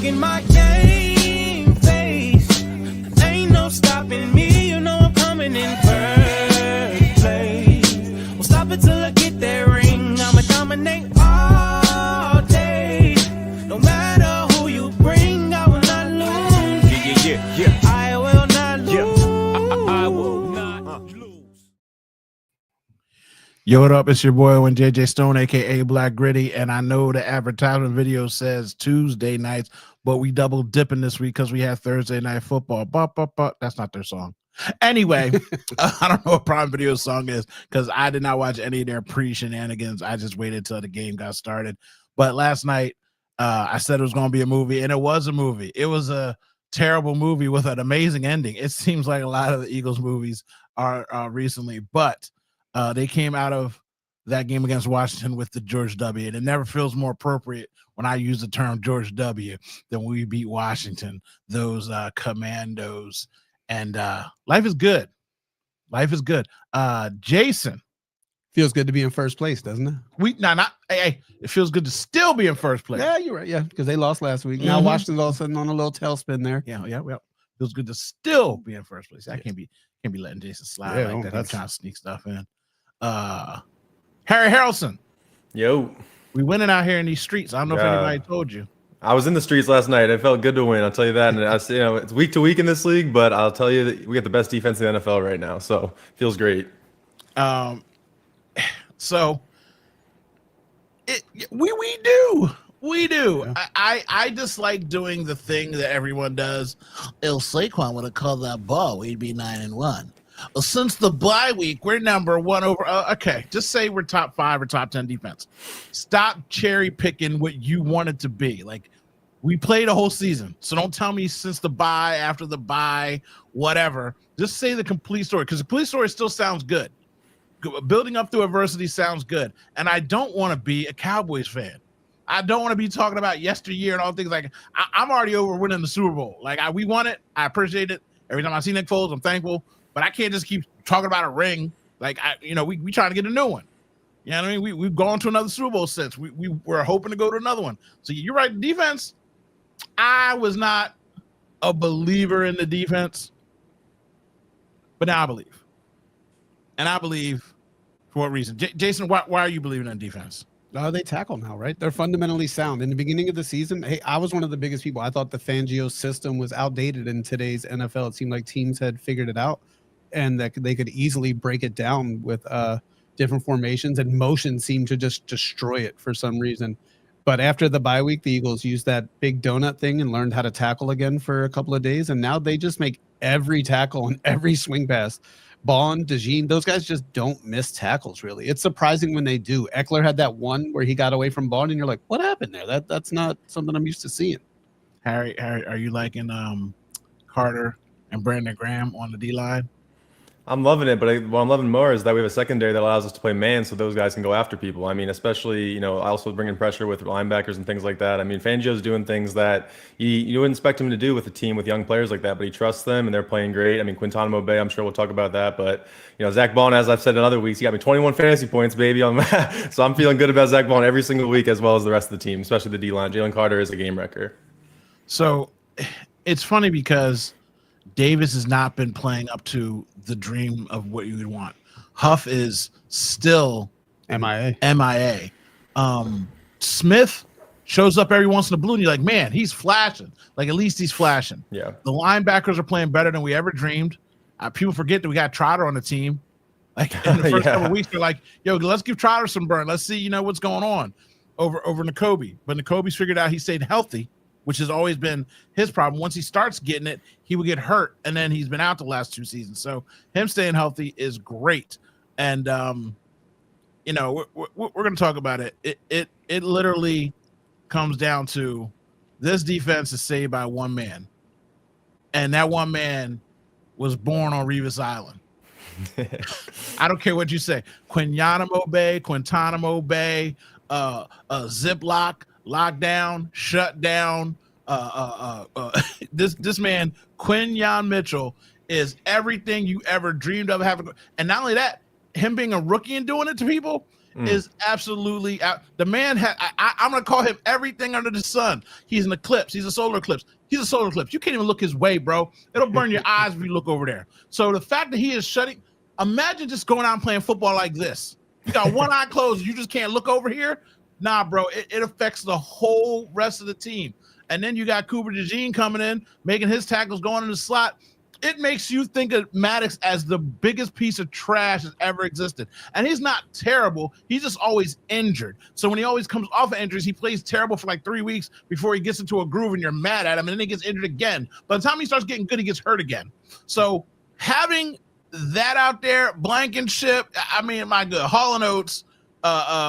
in my game face. Ain't no stopping me, you know I'm coming in first place. Well, stop it till I get that ring. I'ma dominate all day. No matter who you bring, I will not lose. Yeah. I will not lose. I will not lose. Yo, what up? It's your boy Owen JJ Stone, aka Black Gritty, and I know the advertisement video says Tuesday nights, but we double dipping this week because we have Thursday night football. But that's not their song. Anyway, I don't know what Prime Video's song is because I did not watch any of their pre-shenanigans. I just waited till the game got started. But last night, I said it was going to be a movie, and it was a movie. It was a terrible movie with an amazing ending. It seems like a lot of the Eagles movies are recently, but they came out of that game against Washington with the George W. And it never feels more appropriate when I use the term George W. than we beat Washington, those commandos. And life is good. Life is good. Jason. Feels good to be in first place, doesn't it? Hey, it feels good to still be in first place. Yeah, you're right. Yeah, because they lost last week. Now Washington's all of a sudden on a little tailspin there. Yeah. Feels good to still be in first place. I can't be letting Jason slide like that. That's trying to sneak stuff in. Harry Harrelson. Yo. We winning out here in these streets. I don't know if anybody told you. I was in the streets last night. It felt good to win. I'll tell you that. And it's week to week in this league, but I'll tell you that we got the best defense in the NFL right now. So feels great. So we do. Yeah. I dislike doing the thing that everyone does. If Saquon would have called that ball, we'd be 9-1. Well, since the bye week, we're number one over. Okay, just say we're top 5 or top 10 defense. Stop cherry picking what you want it to be. Like, we played a whole season, so don't tell me since the bye, after the bye, whatever. Just say the complete story, because the complete story still sounds good. Building up through adversity sounds good, and I don't want to be a Cowboys fan. I don't want to be talking about yesteryear and all things like. I'm already over winning the Super Bowl. Like, we won it. I appreciate it. Every time I see Nick Foles, I'm thankful. But I can't just keep talking about a ring. Like, we trying to get a new one. You know what I mean? We've gone to another Super Bowl since. We were hoping to go to another one. So you're right, defense. I was not a believer in the defense, but now I believe. And I believe for what reason? Jason, why are you believing in defense? They tackle now, right? They're fundamentally sound. In the beginning of the season, hey, I was one of the biggest people. I thought the Fangio system was outdated in today's NFL. It seemed like teams had figured it out and that they could easily break it down with different formations, and motion seemed to just destroy it for some reason. But after the bye week, the Eagles used that big donut thing and learned how to tackle again for a couple of days, and now they just make every tackle and every swing pass. Bond, DeJean, those guys just don't miss tackles, really. It's surprising when they do. Eckler had that one where he got away from Bond, and you're like, what happened there? That's not something I'm used to seeing. Harry, are you liking Carter and Brandon Graham on the D-line? I'm loving it, but what I'm loving more is that we have a secondary that allows us to play man, so those guys can go after people. I mean, especially, I also bring in pressure with linebackers and things like that. I mean, Fangio's doing things that you wouldn't expect him to do with a team with young players like that, but he trusts them, and they're playing great. I mean, Quintana Bay, I'm sure we'll talk about that, but, Zach Bond, as I've said in other weeks, he got me 21 fantasy points, baby. So I'm feeling good about Zach Bond every single week, as well as the rest of the team, especially the D-line. Jalen Carter is a game wrecker. So it's funny because Davis has not been playing up to the dream of what you would want. Huff is still MIA. Smith shows up every once in a blue, and you're like, man, he's flashing. Like, at least he's flashing. Yeah. The linebackers are playing better than we ever dreamed. People forget that we got Trotter on the team. Like, in the first couple of weeks, they're like, yo, let's give Trotter some burn. Let's see, what's going on over N'Kobe. But N'Kobe's figured out he stayed healthy, which has always been his problem. Once he starts getting it, he would get hurt, and then he's been out the last 2 seasons. So him staying healthy is great. And, we're going to talk about it. It literally comes down to this defense is saved by one man. And that one man was born on Revis Island. I don't care what you say. Guantanamo Bay, Ziploc, lockdown, shut down. This man, Quinyon Mitchell, is everything you ever dreamed of having. And not only that, him being a rookie and doing it to people is absolutely out. The man I'm going to call him everything under the sun. He's an eclipse. He's a solar eclipse. He's a solar eclipse. You can't even look his way, bro. It'll burn your eyes if you look over there. So the fact that he is shutting, imagine just going out and playing football like this. You got one eye closed. You just can't look over here. Nah, bro. It affects the whole rest of the team. And then you got Cooper DeJean coming in, making his tackles, going in the slot. It makes you think of Maddox as the biggest piece of trash that's ever existed. And he's not terrible. He's just always injured. So when he always comes off of injuries, he plays terrible for like 3 weeks before he gets into a groove and you're mad at him. And then he gets injured again. By the time he starts getting good, he gets hurt again. So having that out there, Blankenship, I mean, my good, Hall & Oates,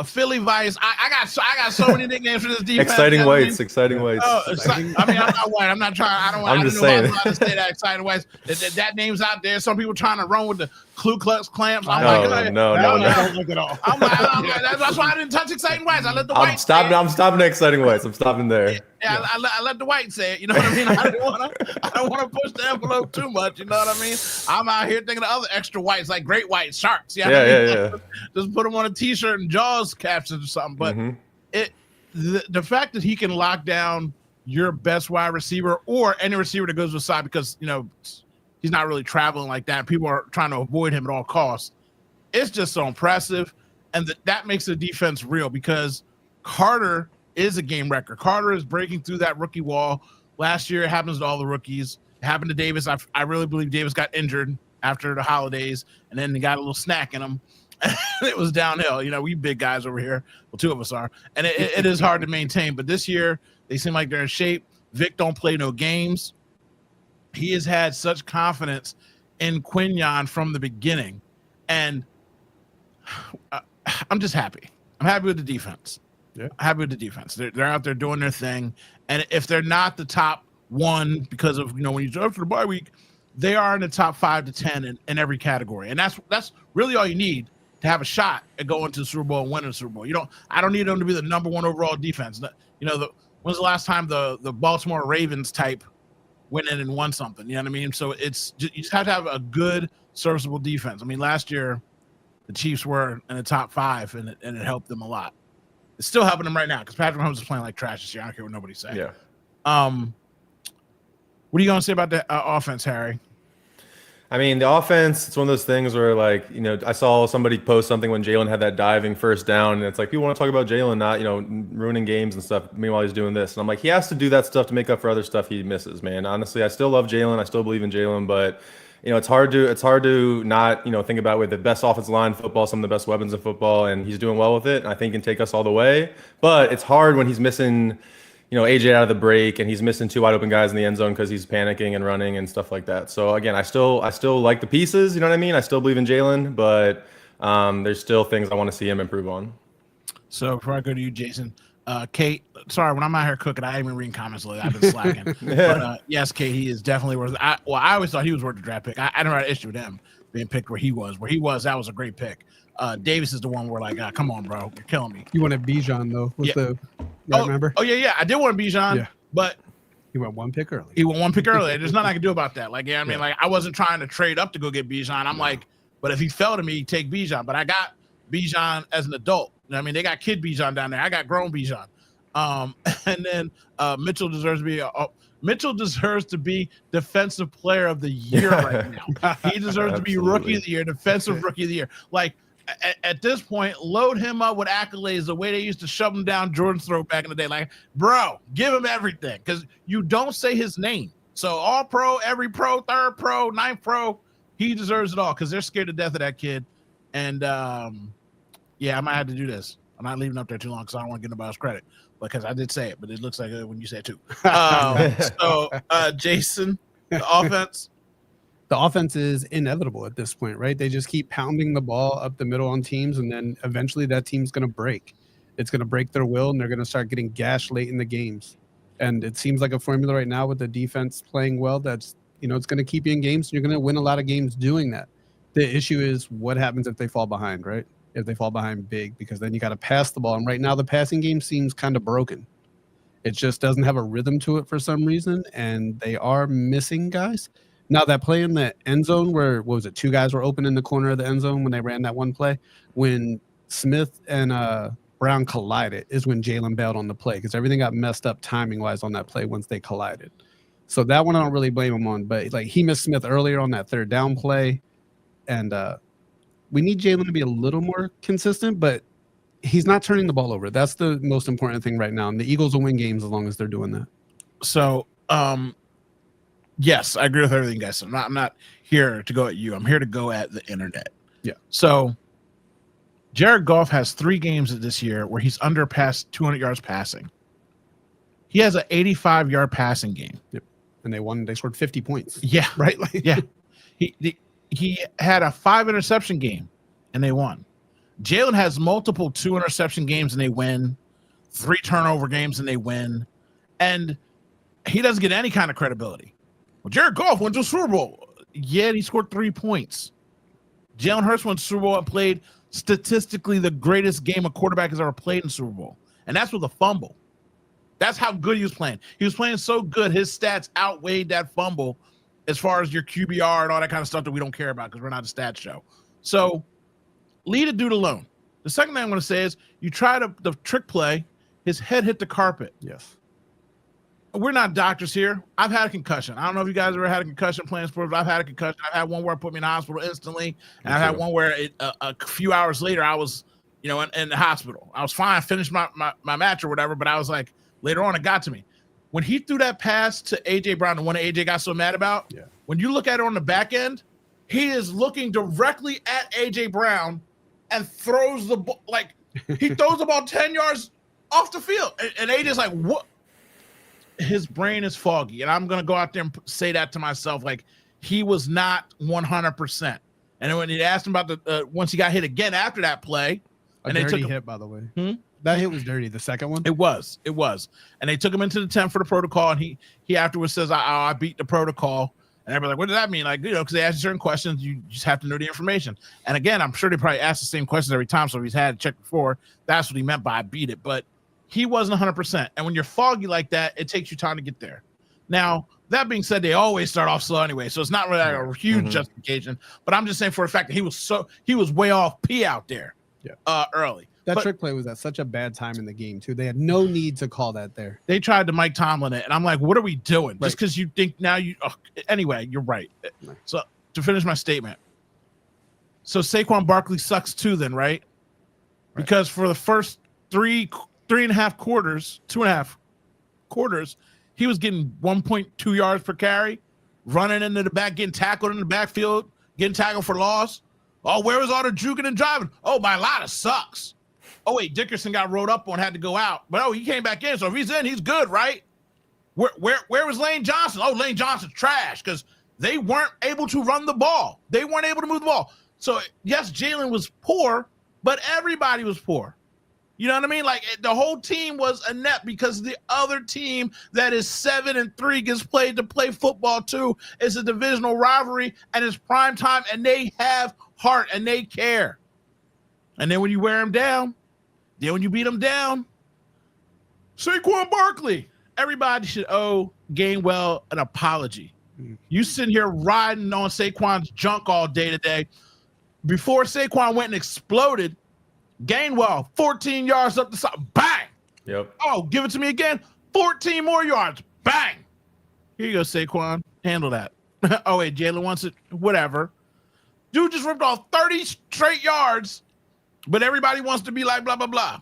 Philly Vice. I got so many nicknames for this defense. Exciting Whites. Oh, I mean, I'm not white. I'm not trying. I don't know how to say that. Exciting Whites. That name's out there. Some people trying to run with the Ku Klux Klan. No. Don't look at all. That's why I didn't touch Exciting Whites. I let the whites. I'm stopping at Exciting Whites. I'm stopping there. Yeah, I let the white say it. You know what I mean? I don't want to push the envelope too much. You know what I mean? I'm out here thinking of other extra whites like great white sharks. Yeah. Just put them on a T-shirt and Jaws captions or something. But the fact that he can lock down your best wide receiver or any receiver that goes to the side because he's not really traveling like that. People are trying to avoid him at all costs. It's just so impressive, and that makes the defense real because Carter is a game wrecker. Carter is breaking through that rookie wall. Last year, it happens to all the rookies. It happened to Davis. I really believe Davis got injured after the holidays, and then he got a little snack in him. It was downhill. We big guys over here. Well, two of us are. And it is hard to maintain. But this year, they seem like they're in shape. Vic don't play no games. He has had such confidence in Quinyon from the beginning. And I'm just happy. I'm happy with the defense. Yeah. Happy with the defense. They're out there doing their thing. And if they're not the top one because of, when you after the bye week, they are in the top 5 to 10 in every category. And that's really all you need to have a shot at going to the Super Bowl and winning the Super Bowl. I don't need them to be the number 1 overall defense. When's the last time the Baltimore Ravens type went in and won something? You know what I mean? So you just have to have a good, serviceable defense. I mean, last year the Chiefs were in the top 5 and it helped them a lot. It's still helping them right now because Patrick Mahomes is playing like trash this year. I don't care what nobody's saying. Yeah. What are you going to say about the offense, Harry? I mean, the offense, it's one of those things where, I saw somebody post something when Jalen had that diving first down, and it's like, people want to talk about Jalen not, ruining games and stuff. Meanwhile, he's doing this. And I'm like, he has to do that stuff to make up for other stuff he misses, man. Honestly, I still love Jalen. I still believe in Jalen, but, it's hard to not, think about with the best offensive line in football, some of the best weapons in football, and he's doing well with it. And I think he can take us all the way. But it's hard when he's missing AJ out of the break and he's missing 2 wide open guys in the end zone because he's panicking and running and stuff like that. So again, I still like the pieces, you know what I mean? I still believe in Jalen, but there's still things I want to see him improve on. So before I go to you, Jason, Kate, sorry, when I'm out here cooking, I ain't even reading comments lately. I've been slacking. But yes, Kate, he is definitely worth I always thought he was worth the draft pick. I never had an issue with him being picked where he was. That was a great pick. Davis is the one where come on, bro, you're killing me. You wanted Bijan though. Remember? Oh yeah. I did want Bijan, but he went 1 pick early. There's nothing I can do about that. I wasn't trying to trade up to go get Bijan. I'm but if he fell to me, take Bijan. But I got Bijan as an adult. They got kid Bijan down there. I got grown Bijan. And then Mitchell deserves to be defensive player of the year right now. He deserves to be rookie of the year, defensive rookie of the year. At this point, load him up with accolades the way they used to shove him down Jordan's throat back in the day. Bro, give him everything because you don't say his name. So all pro, every pro, third pro, ninth pro, he deserves it all because they're scared to death of that kid. And I might have to do this. I'm not leaving up there too long because I don't want to get nobody's credit because I did say it, but it looks like when you say it too. Jason, the offense. The offense is inevitable at this point, right? They just keep pounding the ball up the middle on teams, and then eventually that team's going to break. It's going to break their will, and they're going to start getting gashed late in the games. And it seems like a formula right now with the defense playing well that's, it's going to keep you in games, and you're going to win a lot of games doing that. The issue is what happens if they fall behind, right? If they fall behind big, because then you got to pass the ball. And right now the passing game seems kind of broken. It just doesn't have a rhythm to it for some reason, and they are missing guys. Now that play in the end zone where, 2 guys were open in the corner of the end zone when they ran that one play, when Smith and Brown collided is when Jalen bailed on the play because everything got messed up timing wise on that play once they collided. So that one I don't really blame him on, but like he missed Smith earlier on that third down play, and we need Jalen to be a little more consistent, but he's not turning the ball over. That's the most important thing right now, and the Eagles will win games as long as they're doing that. So, yes, I agree with everything, guys. I'm not here to go at you. I'm here to go at the internet. Yeah. So, Jared Goff has 3 games this year where he's under past 200 yards passing. He has an 85-yard passing game. Yep. And they won. They scored 50 points. Yeah. Right? Like, Yeah. He had a 5-interception game, and they won. Jalen has multiple 2-interception games, and they win. 3 turnover games, and they win. And he doesn't get any kind of credibility. Well, Jared Goff went to the Super Bowl. Yeah, he scored 3 points. Jalen Hurts went to the Super Bowl and played statistically the greatest game a quarterback has ever played in the Super Bowl. And that's with a fumble. That's how good he was playing. He was playing so good, his stats outweighed that fumble as far as your QBR and all that kind of stuff that we don't care about because we're not a stats show. So leave a dude alone. The second thing I'm going to say is you try the trick play, his head hit the carpet. Yes. We're not doctors here. I've had a concussion. I don't know if you guys ever had a concussion playing sports, but I've had a concussion. I've had one where it put me in the hospital instantly, and I've had one where a few hours later I was, in the hospital. I was fine, finished my match or whatever, but I was like, later on it got to me. When he threw that pass to A.J. Brown, the one that A.J. got so mad about, when you look at it on the back end, he is looking directly at A.J. Brown and throws the ball, like he throws about 10 yards off the field. And A.J.'s like, what? His brain is foggy. And I'm going to go out there and say that to myself. Like, he was not 100%. And then when he asked him about the once he got hit again after that play, and they took a hit, by the way. That hit was dirty. The second one, it was, and they took him into the tent for the protocol. And he afterwards says, "I beat the protocol." And everybody's like, "What does that mean?" Like, because they ask you certain questions, you just have to know the information. And again, I'm sure they probably ask the same questions every time. So if he's had it checked before, that's what he meant by "I beat it." But he wasn't 100%. And when you're foggy like that, it takes you time to get there. Now, that being said, they always start off slow anyway, so it's not really a huge justification. But I'm just saying for the fact that he was way off P out there, early. That trick play was at such a bad time in the game too. They had no need to call that there. They tried to Mike Tomlin it, and I'm like, what are we doing? Right. Just because you think now you anyway, you're right. So to finish my statement, so Saquon Barkley sucks too, then, right? Because for the first 3.5 quarters, 2.5 quarters, he was getting 1.2 yards per carry, running into the back, getting tackled in the backfield, getting tackled for loss. Oh, where was all the juking and driving? Oh, my Lotta sucks. Oh, wait, Dickerson got rolled up on, had to go out. But, he came back in. So if he's in, he's good, right? Where was Lane Johnson? Oh, Lane Johnson's trash because they weren't able to run the ball. They weren't able to move the ball. So, yes, Jalen was poor, but everybody was poor. You know what I mean? Like, the whole team was inept because the other team that is 7-3 gets played to play football too. It's a divisional rivalry, and it's prime time, and they have heart, and they care. And then when you wear them down, then when you beat them down, Saquon Barkley, everybody should owe Gainwell an apology. You sitting here riding on Saquon's junk all day today. Before Saquon went and exploded, Gainwell, 14 yards up the side, bang. Yep. Oh, give it to me again. 14 more yards, bang. Here you go, Saquon. Handle that. Oh, wait, Jalen wants it. Whatever. Dude just ripped off 30 straight yards, but everybody wants to be like blah, blah, blah.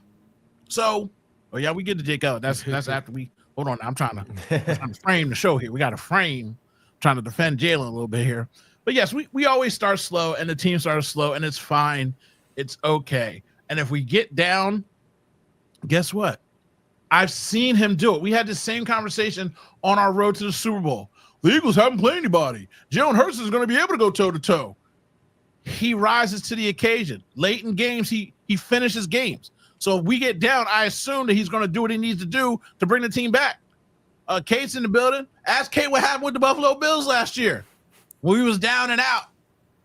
So, we get to Jake out. That's after we, hold on. I'm trying to frame the show here. We got to frame, trying to defend Jalen a little bit here. But yes, we always start slow, and the team starts slow, and it's fine. It's okay. And if we get down, guess what? I've seen him do it. We had the same conversation on our road to the Super Bowl. The Eagles haven't played anybody. Jalen Hurts is going to be able to go toe-to-toe. He rises to the occasion. Late in games, he finishes games. So if we get down, I assume that he's going to do what he needs to do to bring the team back. Kate's in the building. Ask Kate what happened with the Buffalo Bills last year. When we was down and out.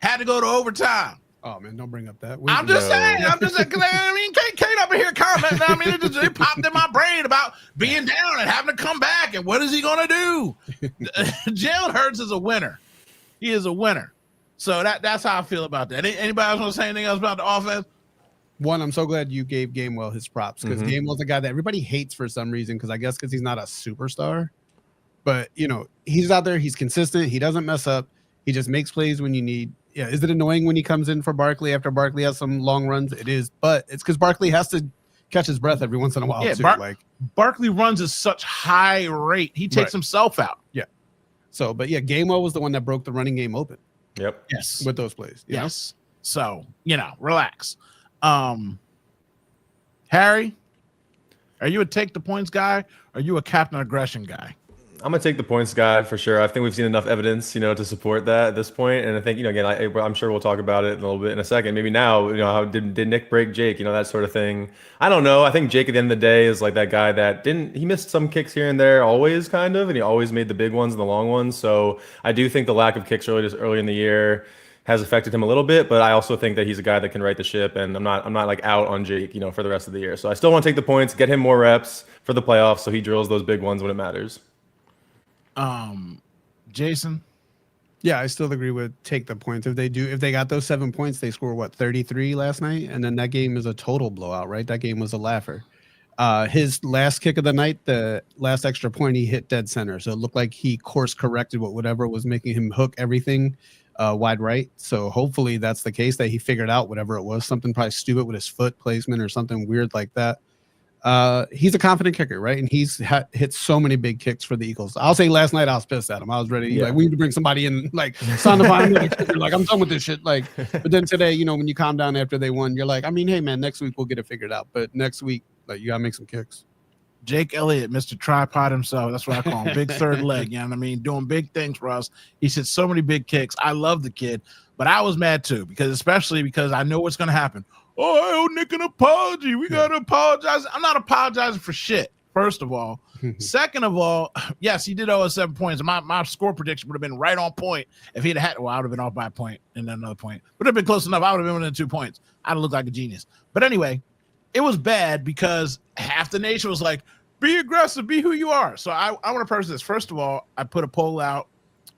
Had to go to overtime. Oh, man, don't bring up that. I'm just saying, Kate up in here commenting. I mean, it popped in my brain about being down and having to come back, and what is he going to do? Jalen Hurts is a winner. He is a winner. So that's how I feel about that. Anybody else want to say anything else about the offense? One, I'm so glad you gave Gamewell his props because Gamewell's a guy that everybody hates for some reason because I guess because he's not a superstar. But, he's out there. He's consistent. He doesn't mess up. He just makes plays when you need. Yeah, is it annoying when he comes in for Barkley after Barkley has some long runs? It is, but it's because Barkley has to catch his breath every once in a while too. Barkley runs at such high rate. He takes himself out. Yeah. So, but yeah, Gamewell was the one that broke the running game open. Yep. Yes. With those plays. Yes. So, relax. Harry, are you a take the points guy? Or are you a captain aggression guy? I'm gonna take the points guy for sure. I think we've seen enough evidence, to support that at this point. And I think, again, I'm sure we'll talk about it in a little bit in a second. Maybe now, how did Nick break Jake? That sort of thing. I don't know. I think Jake at the end of the day is like that guy that he missed some kicks here and there, always kind of, and he always made the big ones and the long ones. So I do think the lack of kicks early in the year has affected him a little bit, but I also think that he's a guy that can right the ship, and I'm not like out on Jake, for the rest of the year. So I still want to take the points, get him more reps for the playoffs, so he drills those big ones when it matters. Jason? Yeah, I still agree with take the points. If they got those 7 points, they score 33 last night, and then that game is a total blowout, right? That game was a laugher. His last kick of the night, the last extra point, he hit dead center, so it looked like he course corrected whatever was making him hook everything wide right. So hopefully that's the case, that he figured out whatever it was, something probably stupid with his foot placement or something weird like that. He's a confident kicker, right? And he's hit so many big kicks for the Eagles. I'll say last night I was pissed at him. I was ready. Like, we need to bring somebody in, like Sondheim, like I'm done with this shit. Like, but then today, when you calm down after they won, you're like, hey man, next week we'll get it figured out. But next week, like, you gotta make some kicks. Jake Elliott, Mr. Tripod himself. That's what I call him. Big third leg. You know what I mean? Doing big things for us. He's hit so many big kicks. I love the kid, but I was mad too, especially because I know what's going to happen. Oh, I owe Nick an apology. We got to apologize. I'm not apologizing for shit, first of all. Second of all, yes, he did owe us 7 points. My score prediction would have been right on point if he'd had. Well, I would have been off by a point and then another point. Would have been close enough. I would have been within 2 points. I'd have looked like a genius. But anyway, it was bad because half the nation was like, be aggressive, be who you are. So I want to preface this. First of all, I put a poll out.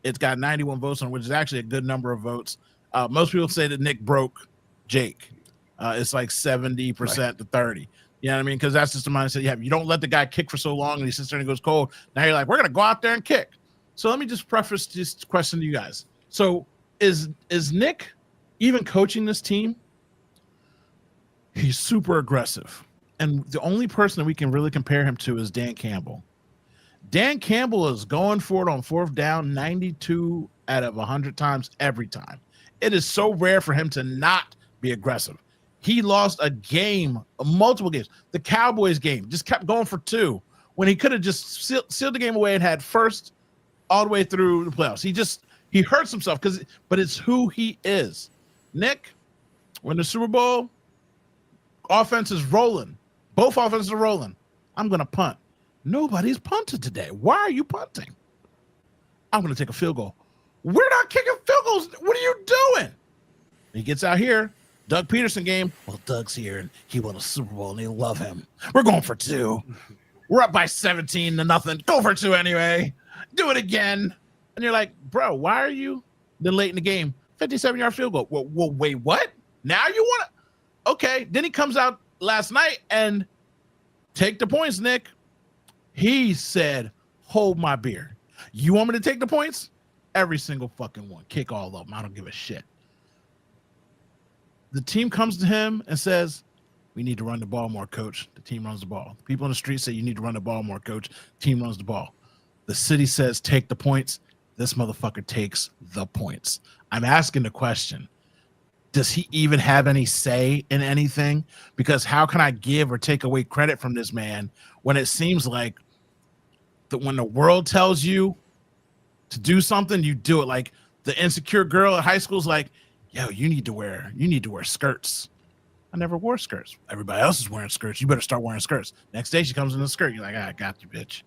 It's got 91 votes on it, which is actually a good number of votes. Most people say that Nick broke Jake. It's like 70% to 30. You know what I mean? Because that's just the mindset you have. You don't let the guy kick for so long and he sits there and goes cold. Now you're like, we're going to go out there and kick. So let me just preface this question to you guys. So is Nick even coaching this team? He's super aggressive. And the only person that we can really compare him to is Dan Campbell. Dan Campbell is going for it on fourth down 92 out of 100 times every time. It is so rare for him to not be aggressive. He lost a game, multiple games. The Cowboys game, just kept going for 2 when he could have just sealed the game away and had first all the way through the playoffs. He hurts himself but it's who he is. Nick, when the Super Bowl offense is rolling, both offenses are rolling, I'm going to punt. Nobody's punted today. Why are you punting? I'm going to take a field goal. We're not kicking field goals. What are you doing? He gets out here. Doug Peterson game. Well, Doug's here and he won a Super Bowl and they love him. We're going for 2. We're up by 17-0. Go for 2 anyway. Do it again. And you're like, bro, why are you then late in the game? 57-yard field goal. Well, wait, what? Now you want to? Okay. Then he comes out last night and take the points, Nick. He said, hold my beer. You want me to take the points? Every single fucking one. Kick all of them. I don't give a shit. The team comes to him and says, we need to run the ball more, coach. The team runs the ball. People on the street say, you need to run the ball more, coach. Team runs the ball. The city says, take the points. This motherfucker takes the points. I'm asking the question, does he even have any say in anything? Because how can I give or take away credit from this man when it seems like that when the world tells you to do something, you do it? Like the insecure girl at high school is like, yo, you need to wear skirts. I never wore skirts. Everybody else is wearing skirts. You better start wearing skirts. Next day she comes in a skirt. You're like, I got you, bitch.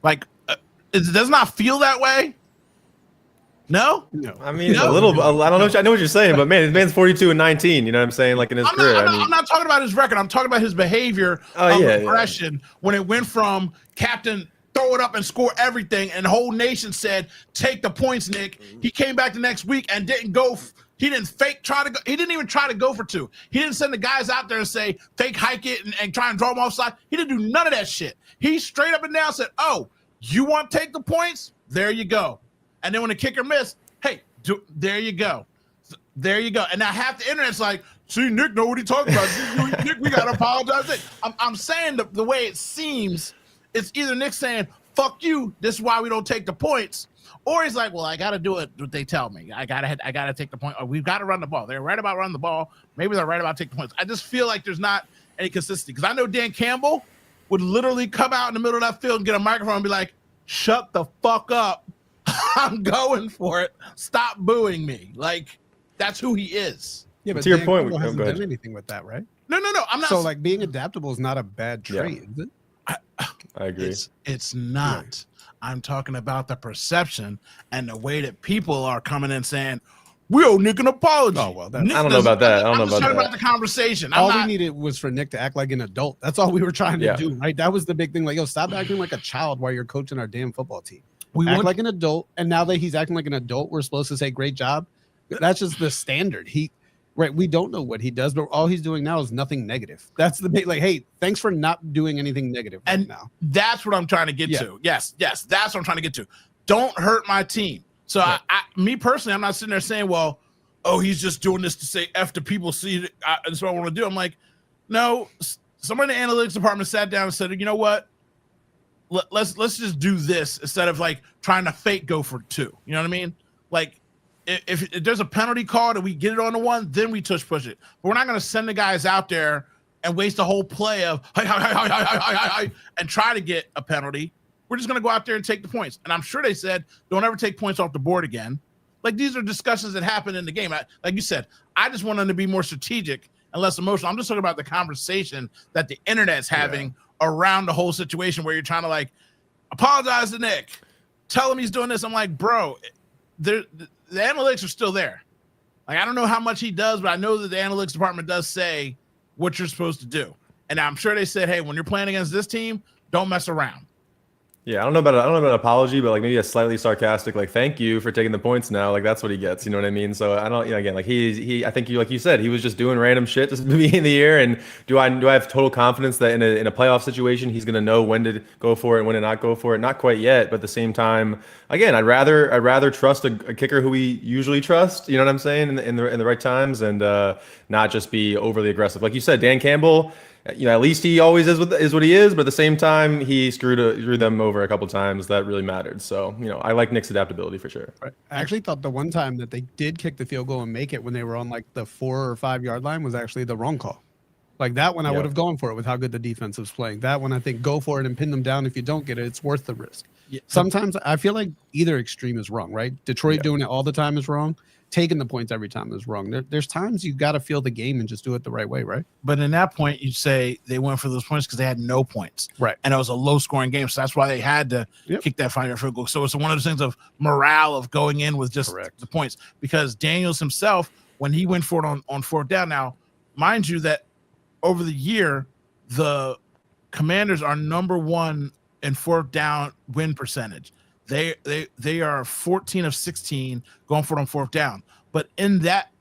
Like, it does not feel that way. No. I mean, a little. I don't know. I know what you're saying, but man, his man's 42-19. You know what I'm saying? Like in his career. I'm not talking about his record. I'm talking about his behavior of aggression when it went from captain, throw it up and score everything, and the whole nation said, take the points, Nick. He came back the next week and didn't go He didn't fake try to go. He didn't even try to go for 2. He didn't send the guys out there and say fake hike it and try and draw them offside. He didn't do none of that shit. He straight up and down said, "Oh, you want to take the points? There you go." And then when the kicker missed, hey, there you go. There you go. And now half the internet's like, see, Nick know what he talking about. Nick, we got to apologize. I'm saying the way it seems, it's either Nick saying, fuck you, this is why we don't take the points, or he's like, well, I got to do it what they tell me. I got to take the point. Or we've got to run the ball. They're right about running the ball. Maybe they're right about taking the points. I just feel like there's not any consistency. Because I know Dan Campbell would literally come out in the middle of that field and get a microphone and be like, shut the fuck up. I'm going for it. Stop booing me. Like, that's who he is. Yeah, but to your Dan point, Campbell hasn't go ahead. done anything with that, right? No. I'm not. So, like, being adaptable is not a bad trait, is it? I agree. It's not. I'm talking about the perception and the way that people are coming in saying, we owe Nick an apology. Oh, well, I don't know about that. I'm just talking about the conversation. We needed was for Nick to act like an adult. That's all we were trying to do, right? That was the big thing. Like, yo, stop acting like a child while you're coaching our damn football team. We act like an adult, and now that he's acting like an adult, we're supposed to say great job. That's just the standard. We don't know what he does, but all he's doing now is nothing negative. That's the big, like, hey, thanks for not doing anything negative right now. That's what I'm trying to get to. Yes, that's what I'm trying to get to. Don't hurt my team. So me personally, I'm not sitting there saying, well, oh, he's just doing this to say F the people see that's what I want to do. I'm like, no, somebody in the analytics department sat down and said, you know what? Let's just do this instead of like trying to fake go for 2. You know what I mean? Like if there's a penalty call and we get it on the 1, then we push it. But we're not going to send the guys out there and waste a whole play of and try to get a penalty. We're just going to go out there and take the points. And I'm sure they said, don't ever take points off the board again. Like, these are discussions that happen in the game. Like you said, I just want them to be more strategic and less emotional. I'm just talking about the conversation that the internet's having around the whole situation where you're trying to, like, apologize to Nick, tell him he's doing this. I'm like, bro, the analytics are still there. Like, I don't know how much he does, but I know that the analytics department does say what you're supposed to do. And I'm sure they said, hey, when you're playing against this team, don't mess around. Yeah, I don't know about an apology, but like maybe a slightly sarcastic, like, thank you for taking the points now. Like, that's what he gets. You know what I mean? So I don't, again, like I think like you said, he was just doing random shit just in the year. And do I have total confidence that in a playoff situation, he's going to know when to go for it and when to not go for it? Not quite yet. But at the same time, again, I'd rather trust a kicker who we usually trust, you know what I'm saying? In the right times, and not just be overly aggressive. Like you said, Dan Campbell, you know, at least he always is what he is, but at the same time, he screwed them over a couple times that really mattered. So, you know, I like Nick's adaptability for sure. Right. I actually thought the one time that they did kick the field goal and make it when they were on like the 4 or 5 yard line was actually the wrong call. Like that one, I would have gone for it with how good the defense was playing. That one, I think, go for it and pin them down. If you don't get it, it's worth the risk. Yeah. Sometimes I feel like either extreme is wrong, right? Detroit doing it all the time is wrong. Taking the points every time is wrong. There's times you got to feel the game and just do it the right way, right? But in that point, you'd say they went for those points because they had no points. Right. And it was a low-scoring game, so that's why they had to kick that 5-yard field goal. So it's one of those things of morale of going in with just the points. Because Daniels himself, when he went for it on 4th down, now, mind you that over the year, the Commanders are number 1 in 4th down win percentage. They are 14 of 16 going for it on 4th down. But in that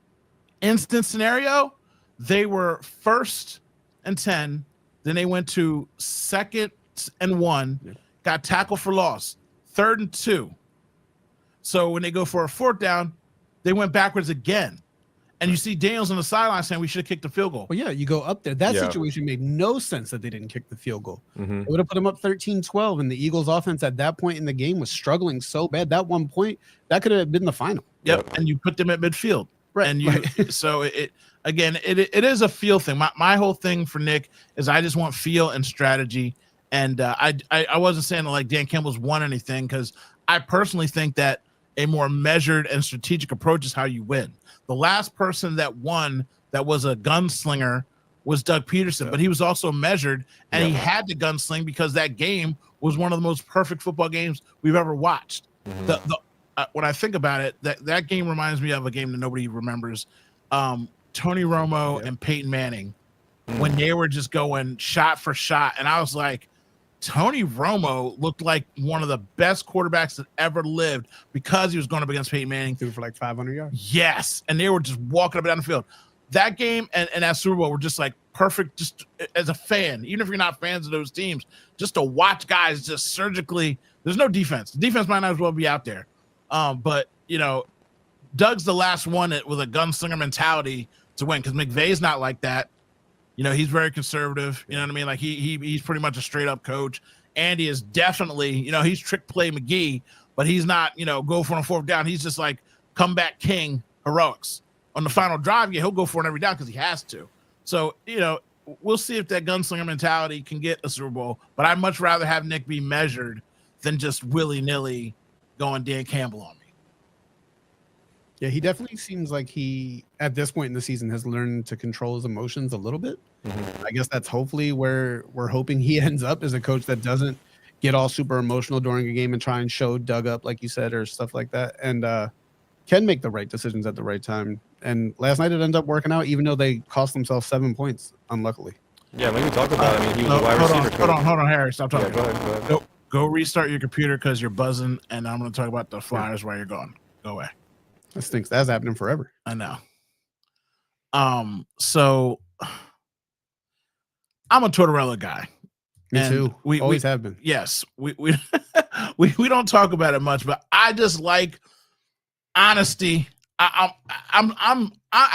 instant scenario, they were 1st and 10. Then they went to 2nd and 1, got tackled for loss, 3rd and 2. So when they go for a 4th down, they went backwards again. And you see Daniels on the sideline saying we should have kicked the field goal. Well, yeah, you go up there. That situation made no sense that they didn't kick the field goal. It would have put them up 13-12, and the Eagles offense at that point in the game was struggling so bad. That one point, that could have been the final. Yep, and you put them at midfield. Right. And so it is a feel thing. My whole thing for Nick is I just want feel and strategy. And I wasn't saying that like Dan Campbell's won anything, because I personally think that a more measured and strategic approach is how you win. The last person that won that was a gunslinger was Doug Peterson, but he was also measured, and he had to gunsling because that game was one of the most perfect football games we've ever watched. When I think about it, that game reminds me of a game that nobody remembers. Tony Romo and Peyton Manning, when they were just going shot for shot, and I was like, Tony Romo looked like one of the best quarterbacks that ever lived because he was going up against Peyton Manning. Threw for like 500 yards. Yes, and they were just walking up and down the field. That game and that Super Bowl were just like perfect. Just as a fan, even if you're not fans of those teams, just to watch guys just surgically. There's no defense. The defense might not as well be out there, but Doug's the last one with a gunslinger mentality to win because McVay's not like that. He's very conservative. You know what I mean? Like he's pretty much a straight up coach. Andy is definitely, he's trick play McGee, but he's not, go for a fourth down. He's just like comeback king heroics. On the final drive, he'll go for it every down because he has to. So, we'll see if that gunslinger mentality can get a Super Bowl. But I'd much rather have Nick be measured than just willy-nilly going Dan Campbell on me. Yeah, he definitely seems like he, at this point in the season, has learned to control his emotions a little bit. I guess that's hopefully where we're hoping he ends up, as a coach that doesn't get all super emotional during a game and try and show Doug up, like you said, or stuff like that, and can make the right decisions at the right time. And last night it ended up working out, even though they cost themselves 7 points, unluckily. Yeah, like we talked about, he was a wide receiver coach. Hold on, Harry, stop talking. Yeah, go ahead. Go restart your computer because you're buzzing, and I'm going to talk about the Flyers while you're gone. Go away. That stinks. That's happening forever. I know. So I'm a Tortorella guy. Me too. We always have been. Yes, we we don't talk about it much, but I just like honesty. I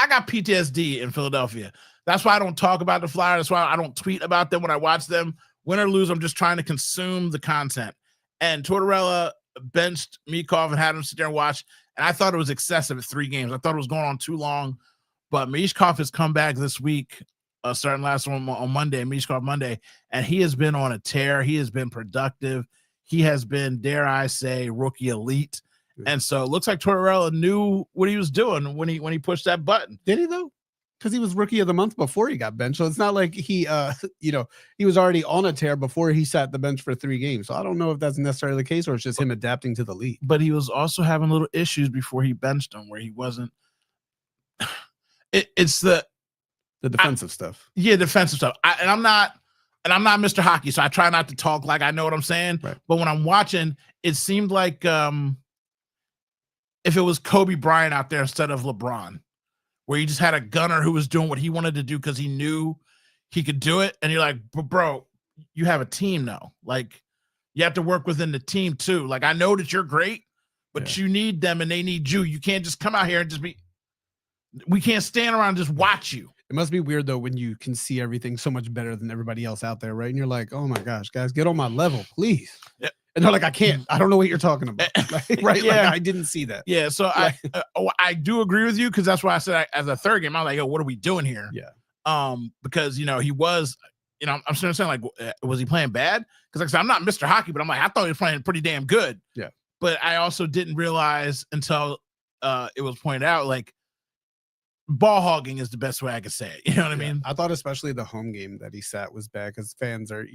got PTSD in Philadelphia. That's why I don't talk about the Flyers. That's why I don't tweet about them when I watch them. Win or lose, I'm just trying to consume the content. And Tortorella benched Meekov and had him sit there and watch. And I thought it was excessive at 3 games. I thought it was going on too long. But Mishkov has come back this week, starting last one on Monday, Mishkov Monday, and he has been on a tear. He has been productive. He has been, dare I say, rookie elite. And so it looks like Tortorella knew what he was doing when he pushed that button. Did he though? Because he was rookie of the month before he got benched. So it's not like he he was already on a tear before he sat the bench for 3 games. So I don't know if that's necessarily the case or it's just him adapting to the league. But he was also having little issues before he benched him where he wasn't. It's the defensive stuff. Yeah, defensive stuff. I'm not Mr. Hockey, so I try not to talk like I know what I'm saying. Right. But when I'm watching, it seemed like if it was Kobe Bryant out there instead of LeBron, where you just had a gunner who was doing what he wanted to do because he knew he could do it. And you're like, bro, you have a team now. Like, you have to work within the team too. Like, I know that you're great, but you need them and they need you. You can't just come out here and we can't stand around and just watch you. It must be weird though when you can see everything so much better than everybody else out there, right? And you're like, oh my gosh, guys, get on my level, please. Yeah. And they're like, I can't. I don't know what you're talking about. Right? Yeah. Like, I didn't see that. Yeah. So I do agree with you because that's why I said as a third game, I was like, yo, what are we doing here? Yeah. Because he was, I'm saying like, was he playing bad? Because like I said, I'm not Mr. Hockey, but I'm like, I thought he was playing pretty damn good. Yeah. But I also didn't realize until it was pointed out, like, ball hogging is the best way I could say it. You know what I mean? I thought especially the home game that he sat was bad because fans are,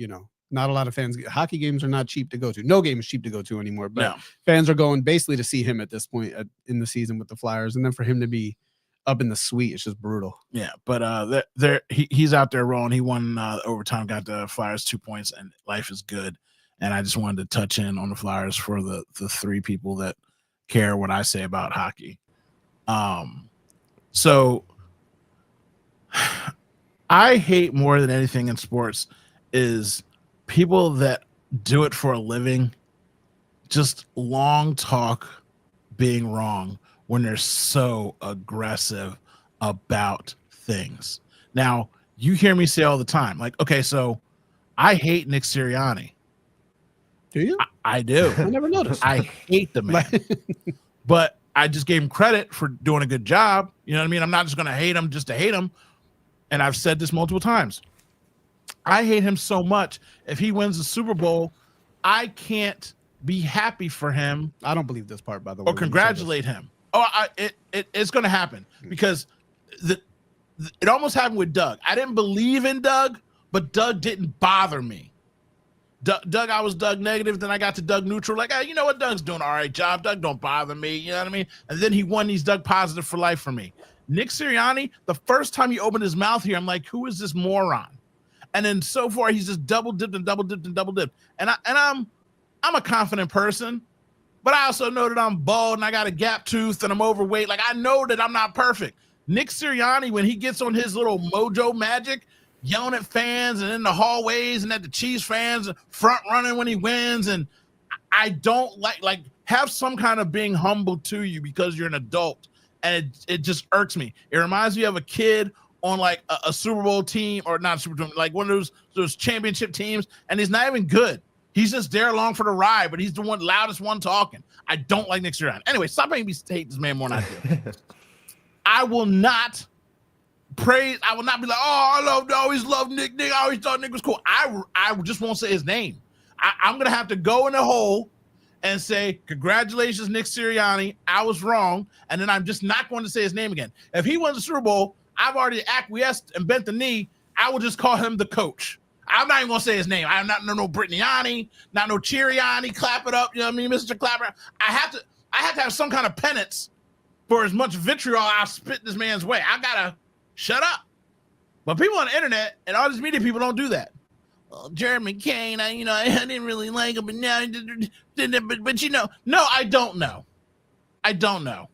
not a lot of fans. Hockey games are not cheap to go to. No game is cheap to go to anymore. But fans are going basically to see him at this point in the season with the Flyers, and then for him to be up in the suite, it's just brutal. Yeah, but he's out there rolling. He won overtime, got the Flyers 2 points, and life is good. And I just wanted to touch in on the Flyers for the 3 people that care what I say about hockey. So I hate more than anything in sports is people that do it for a living, just long talk being wrong when they're so aggressive about things. Now, you hear me say all the time, like, okay, so I hate Nick Sirianni. Do you? I do. I never noticed. I hate the man. But I just gave him credit for doing a good job. You know what I mean? I'm not just going to hate him just to hate him. And I've said this multiple times. I hate him so much. If he wins the Super Bowl, I can't be happy for him. I don't believe this part, by the way. Or congratulate him. Oh, it's going to happen because it almost happened with Doug. I didn't believe in Doug, but Doug didn't bother me. Doug, I was Doug negative. Then I got to Doug neutral. Like, you know what? Doug's doing all right job. Doug don't bother me. You know what I mean? And then he won these Doug positive for life for me. Nick Sirianni, the first time he opened his mouth here, I'm like, who is this moron? And then so far he's just double dipped and double dipped and double dipped. And I'm a confident person, but I also know that I'm bald and I got a gap tooth and I'm overweight. Like, I know that I'm not perfect. Nick Sirianni, when he gets on his little mojo magic, yelling at fans and in the hallways and at the Chiefs fans, front running when he wins, and I don't like have some kind of being humble to you because you're an adult, and it just irks me. It reminds me of a kid on like a Super Bowl team, or not Super Bowl, like one of those championship teams, and he's not even good. He's just there along for the ride, but he's the loudest one talking. I don't like Nick Sirianni. Anyway, stop making me hate this man more than I do. I will not praise. I will not be like, I always loved Nick. I always thought Nick was cool. I just won't say his name. I'm gonna have to go in the hole and say, congratulations, Nick Sirianni. I was wrong, and then I'm just not going to say his name again. If he wins the Super Bowl, I've already acquiesced and bent the knee. I will just call him the coach. I'm not even gonna say his name. I'm not no Brittanyani, not no Chiriani. Clap it up, you know what I mean, Mr. Clapper. I have to have some kind of penance for as much vitriol I spit this man's way. I gotta shut up. But people on the internet and all these media people don't do that. Well, Jeremy Kane, I didn't really like him, but now, but no, I don't know. I don't know.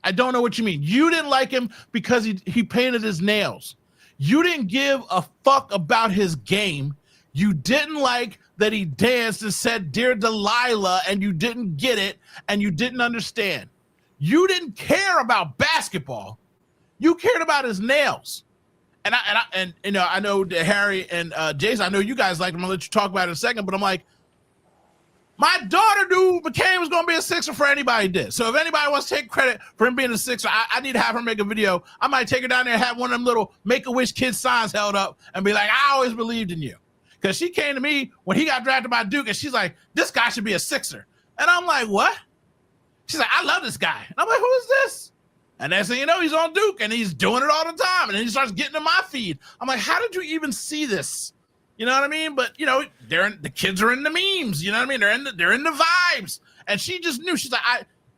I don't know what you mean. You didn't like him because he painted his nails. You didn't give a fuck about his game. You didn't like that he danced and said, "Dear Delilah," and you didn't get it, and you didn't understand. You didn't care about basketball. You cared about his nails. And I know that Harry and Jason, I know you guys like him. I'll let you talk about it in a second, but I'm like, my daughter knew McCain was going to be a Sixer for anybody he did. So if anybody wants to take credit for him being a Sixer, I need to have her make a video. I might take her down there and have one of them little Make-A-Wish kid signs held up and be like, I always believed in you. Because she came to me when he got drafted by Duke, and she's like, this guy should be a Sixer. And I'm like, what? She's like, I love this guy. And I'm like, who is this? And next thing you know, he's on Duke, and he's doing it all the time. And then he starts getting in my feed. I'm like, how did you even see this? You know what I mean? But, the kids are in the memes. You know what I mean? They're in the vibes. And she just knew. She's like,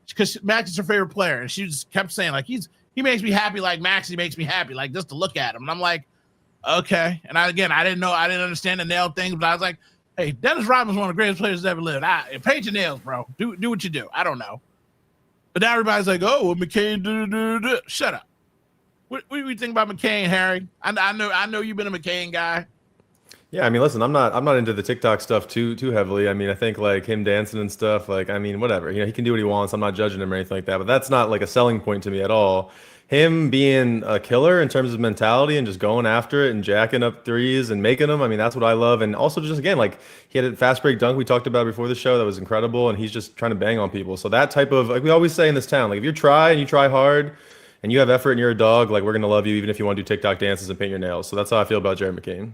because Max is her favorite player. And she just kept saying, like, he makes me happy like Maxie makes me happy, like, just to look at him. And I'm like, okay. And I didn't understand the nail thing, but I was like, hey, Dennis Rodman's one of the greatest players that's ever lived. Paint your nails, bro. Do what you do. I don't know. But now everybody's like, oh, well, McCain, shut up. What do you think about McCain, Harry? I know you've been a McCain guy. Yeah, I mean, listen, I'm not into the TikTok stuff too heavily. I mean, I think like him dancing and stuff, like, I mean, whatever. He can do what he wants. I'm not judging him or anything like that. But that's not like a selling point to me at all. Him being a killer in terms of mentality and just going after it and jacking up threes and making them. I mean, that's what I love. And also just, again, like, he had a fast break dunk we talked about before the show that was incredible. And he's just trying to bang on people. So that type of, like we always say in this town, like, if you try and you try hard and you have effort and you're a dog, like, we're going to love you even if you want to do TikTok dances and paint your nails. So that's how I feel about Jerry McCain.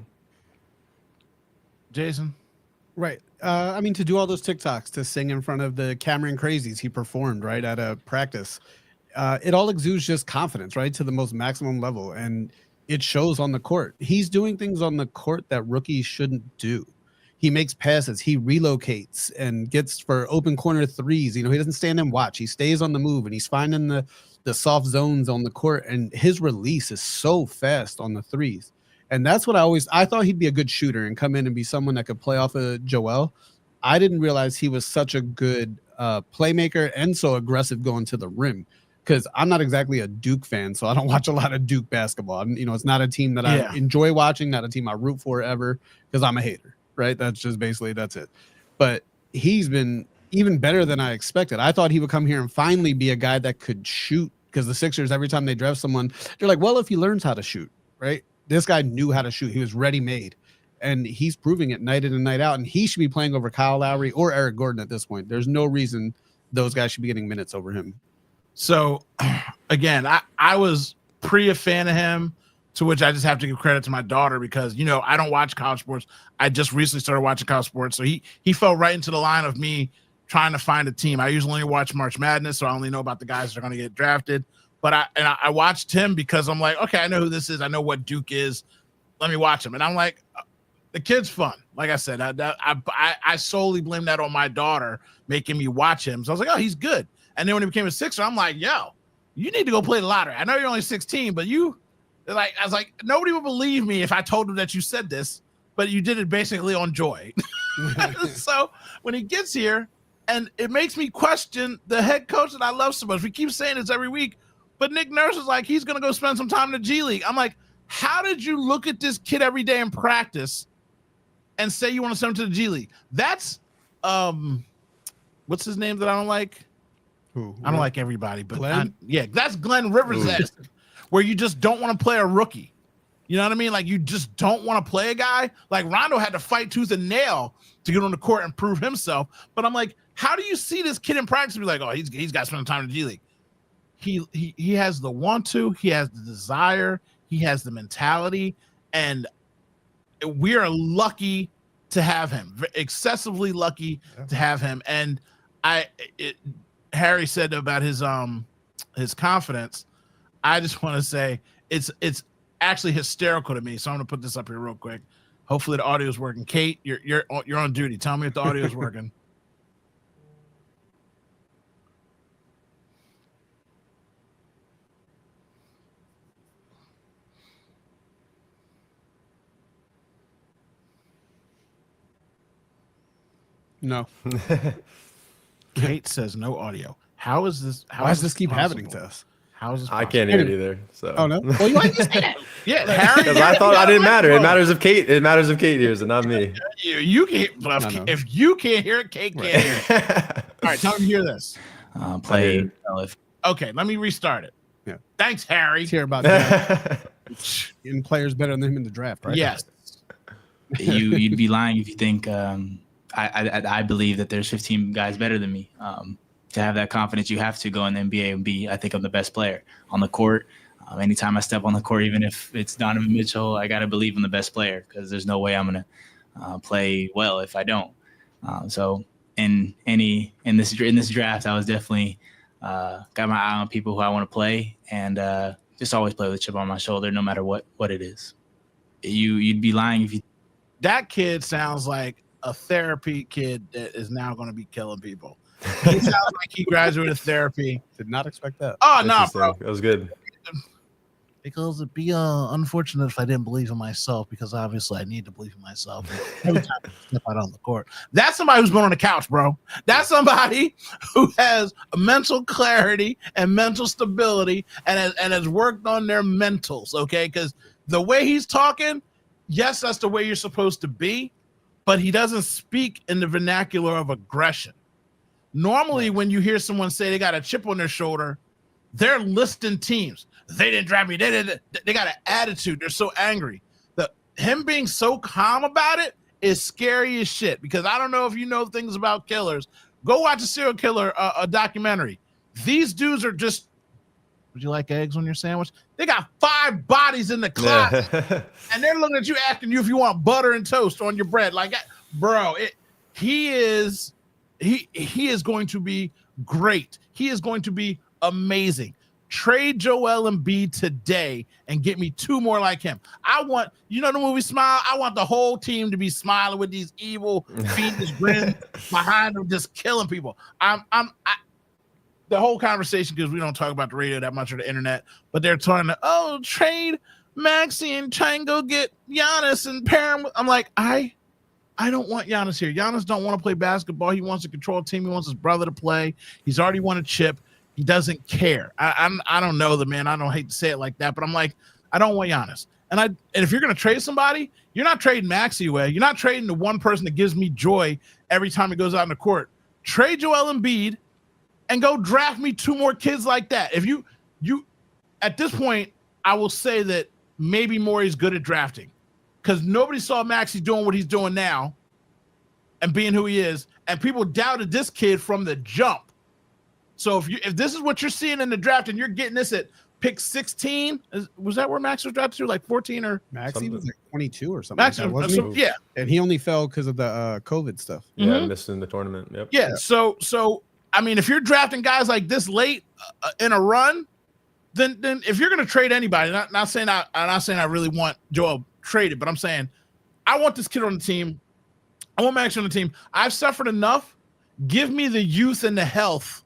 Jason? Right. I mean, to do all those TikToks, to sing in front of the Cameron Crazies he performed, right, at a practice. It all exudes just confidence, right, to the most maximum level, and it shows on the court. He's doing things on the court that rookies shouldn't do. He makes passes, he relocates and gets for open corner threes. He doesn't stand and watch. He stays on the move, and he's finding the soft zones on the court, and his release is so fast on the threes. And that's what I thought he'd be a good shooter and come in and be someone that could play off of Joel. I didn't realize he was such a good playmaker and so aggressive going to the rim. Because I'm not exactly a Duke fan, so I don't watch a lot of Duke basketball. It's not a team that I enjoy watching, not a team I root for ever, because I'm a hater, right? That's it. But he's been even better than I expected. I thought he would come here and finally be a guy that could shoot, because the Sixers, every time they draft someone, they're like, well, if he learns how to shoot, right? This guy knew how to shoot. He was ready-made, and he's proving it night in and night out, and he should be playing over Kyle Lowry or Eric Gordon at this point. There's no reason those guys should be getting minutes over him. So, again, I was a fan of him, to which I just have to give credit to my daughter because, I don't watch college sports. I just recently started watching college sports. So he fell right into the line of me trying to find a team. I usually only watch March Madness, so I only know about the guys that are going to get drafted. But I watched him because I'm like, okay, I know who this is. I know what Duke is. Let me watch him. And I'm like, the kid's fun. Like I said, I solely blame that on my daughter making me watch him. So I was like, oh, he's good. And then when he became a Sixer, I'm like, yo, you need to go play the lottery. I know you're only 16, but I was like, nobody would believe me if I told them that you said this. but you did it basically on joy. So when he gets here, and it makes me question the head coach that I love so much. We keep saying this every week, but Nick Nurse is like, he's going to go spend some time in the G League. I'm like, how did you look at this kid every day in practice and say you want to send him to the G League? that's what's his name that I don't like? Who? I don't like everybody, but Glenn? that's Glenn Rivers, where you just don't want to play a rookie. You know what I mean? Like, you just don't want to play a guy. Like, Rondo had to fight tooth and nail to get on the court and prove himself. But I'm like, how do you see this kid in practice and be like, oh, he's got to spend time in the G League? He has the want to, he has the desire, he has the mentality, and we are lucky to have him, excessively lucky to have him. And Harry said about his confidence. I just want to say it's actually hysterical to me. So I'm gonna put this up here real quick. Hopefully the audio is working. Kate, you're on duty. Tell me if the audio is working. No. Kate says no audio. How is this? Why does this keep happening to us? How is this? I can't hear it either. So. Oh no. Well, you just say that. Yeah, Harry. Because I thought I didn't matter. It matters if Kate. It matters if Kate hears it, not me. You can. If you can't hear it, Kate can't hear it. All right, tell him to hear this. Play. Okay, let me restart it. Yeah. Thanks, Harry. Let's hear about that. Getting players better than him in the draft, right? Yes. You'd be lying if you think I believe that there's 15 guys better than me. To have that confidence, you have to go in the NBA and be, I think I'm the best player on the court. Anytime I step on the court, even if it's Donovan Mitchell, I got to believe I'm the best player because there's no way I'm going to play well if I don't. So in this draft, I was definitely got my eye on people who I want to play and just always play with a chip on my shoulder, no matter what it is. You'd be lying if you. That kid sounds like a therapy kid that is now going to be killing people. He sounds like he graduated therapy. Did not expect that. Oh no, bro. That was good. Because it'd be unfortunate if I didn't believe in myself, because obviously I need to believe in myself every time I step out on the court. That's somebody who's been on the couch, bro. That's somebody who has a mental clarity and mental stability and has worked on their mentals, okay? Because the way he's talking, yes, that's the way you're supposed to be, but he doesn't speak in the vernacular of aggression. Normally, when you hear someone say they got a chip on their shoulder, they're listing teams. They didn't draft me. They got an attitude. They're so angry. Him being so calm about it is scary as shit, because I don't know if you know things about killers. Go watch a serial killer a documentary. These dudes are just, would you like eggs on your sandwich? They got 5 bodies in the closet, and they're looking at you asking you if you want butter and toast on your bread. Like, bro, he is going to be great. He is going to be amazing. Trade Joel Embiid today and get me 2 more like him. I want, you know the movie Smile? I want the whole team to be smiling with these evil fiendish grins behind them, just killing people. The whole conversation, because we don't talk about the radio that much or the internet, but they're talking to, trade Maxey and try and go get Giannis and pair him with, I'm like, I don't want Giannis here. Giannis don't want to play basketball. He wants to control a team. He wants his brother to play. He's already won a chip. He doesn't care. I don't know the man. I don't hate to say it like that, but I'm like, I don't want Giannis. And if you're going to trade somebody, you're not trading Maxey away. You're not trading the one person that gives me joy every time he goes out in the court. Trade Joel Embiid and go draft me 2 more kids like that. If you at this point, I will say that maybe Morey's good at drafting, because nobody saw Maxey doing what he's doing now and being who he is, and people doubted this kid from the jump. So if this is what you're seeing in the draft and you're getting this at pick 16, was that where Max was drafted to? Like 14 or Maxey was like 22 or something. Max, like that, wasn't he? yeah. And he only fell because of the COVID stuff. Yeah, missed in the tournament. Yep. Yeah. So I mean, if you're drafting guys like this late in a run, then if you're going to trade anybody, not saying I really want Joel traded, but I'm saying I want this kid on the team. I want Max on the team. I've suffered enough. Give me the youth and the health.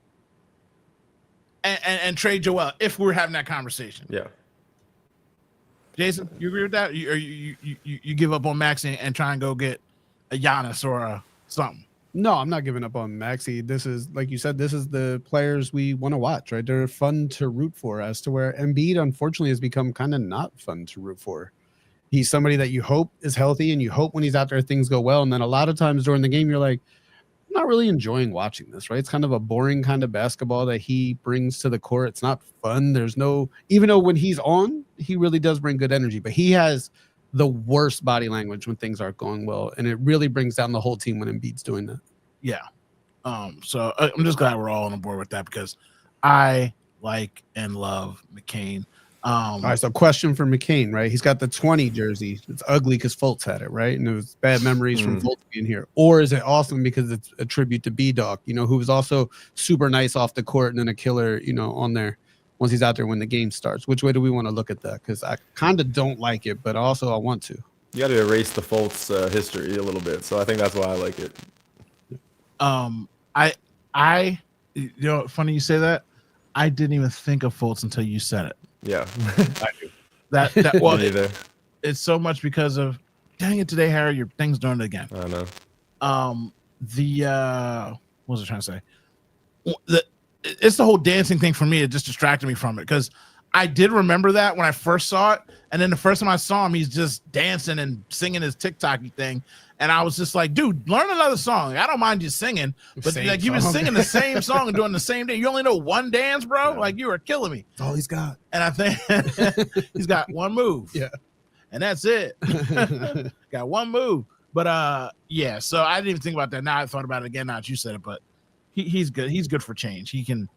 And trade Joel if we're having that conversation. Yeah. Jason, you agree with that? You give up on Maxi and try and go get a Giannis or a something? No, I'm not giving up on Maxi. This is, like you said, this is the players we want to watch, right? They're fun to root for, as to where Embiid, unfortunately, has become kind of not fun to root for. He's somebody that you hope is healthy, and you hope when he's out there things go well. And then a lot of times during the game, you're like, I'm not really enjoying watching this, right? It's kind of a boring kind of basketball that he brings to the court. It's not fun. There's no, even though when he's on, he really does bring good energy, but he has the worst body language when things aren't going well. And it really brings down the whole team when Embiid's doing that. Yeah. So I'm just glad we're all on board with that because I like and love McCain. All right, so question for McCain, right? He's got the 20 jersey. It's ugly because Fultz had it, right? And it was bad memories from Fultz being here. Or is it awesome because it's a tribute to B-Dog, you know, who was also super nice off the court and then a killer, you know, on there once he's out there when the game starts? Which way do we want to look at that? Because I kind of don't like it, but also I want to. You got to erase the Fultz history a little bit. So I think that's why I like it. I you know, funny you say that. I didn't even think of Fultz until you said it. Yeah. I do. That well, Either. It's so much because of dang it today, Harry, your thing's doing it again. I know. What was I trying to say? It's the whole dancing thing for me. It just distracted me from it because I did remember that when I first saw it, and then the first time I saw him, he's just dancing and singing his TikTok thing, and I was just like, dude, learn another song. I don't mind you singing, but like you've been singing the same song and doing the same thing. You only know one dance, bro. Like you are killing me. That's all he's got. And I think he's got one move. Yeah. And that's it. Got one move. But yeah, so I didn't even think about that. Now I thought about it again. Now that you said it, but he's good. He's good for change. We can't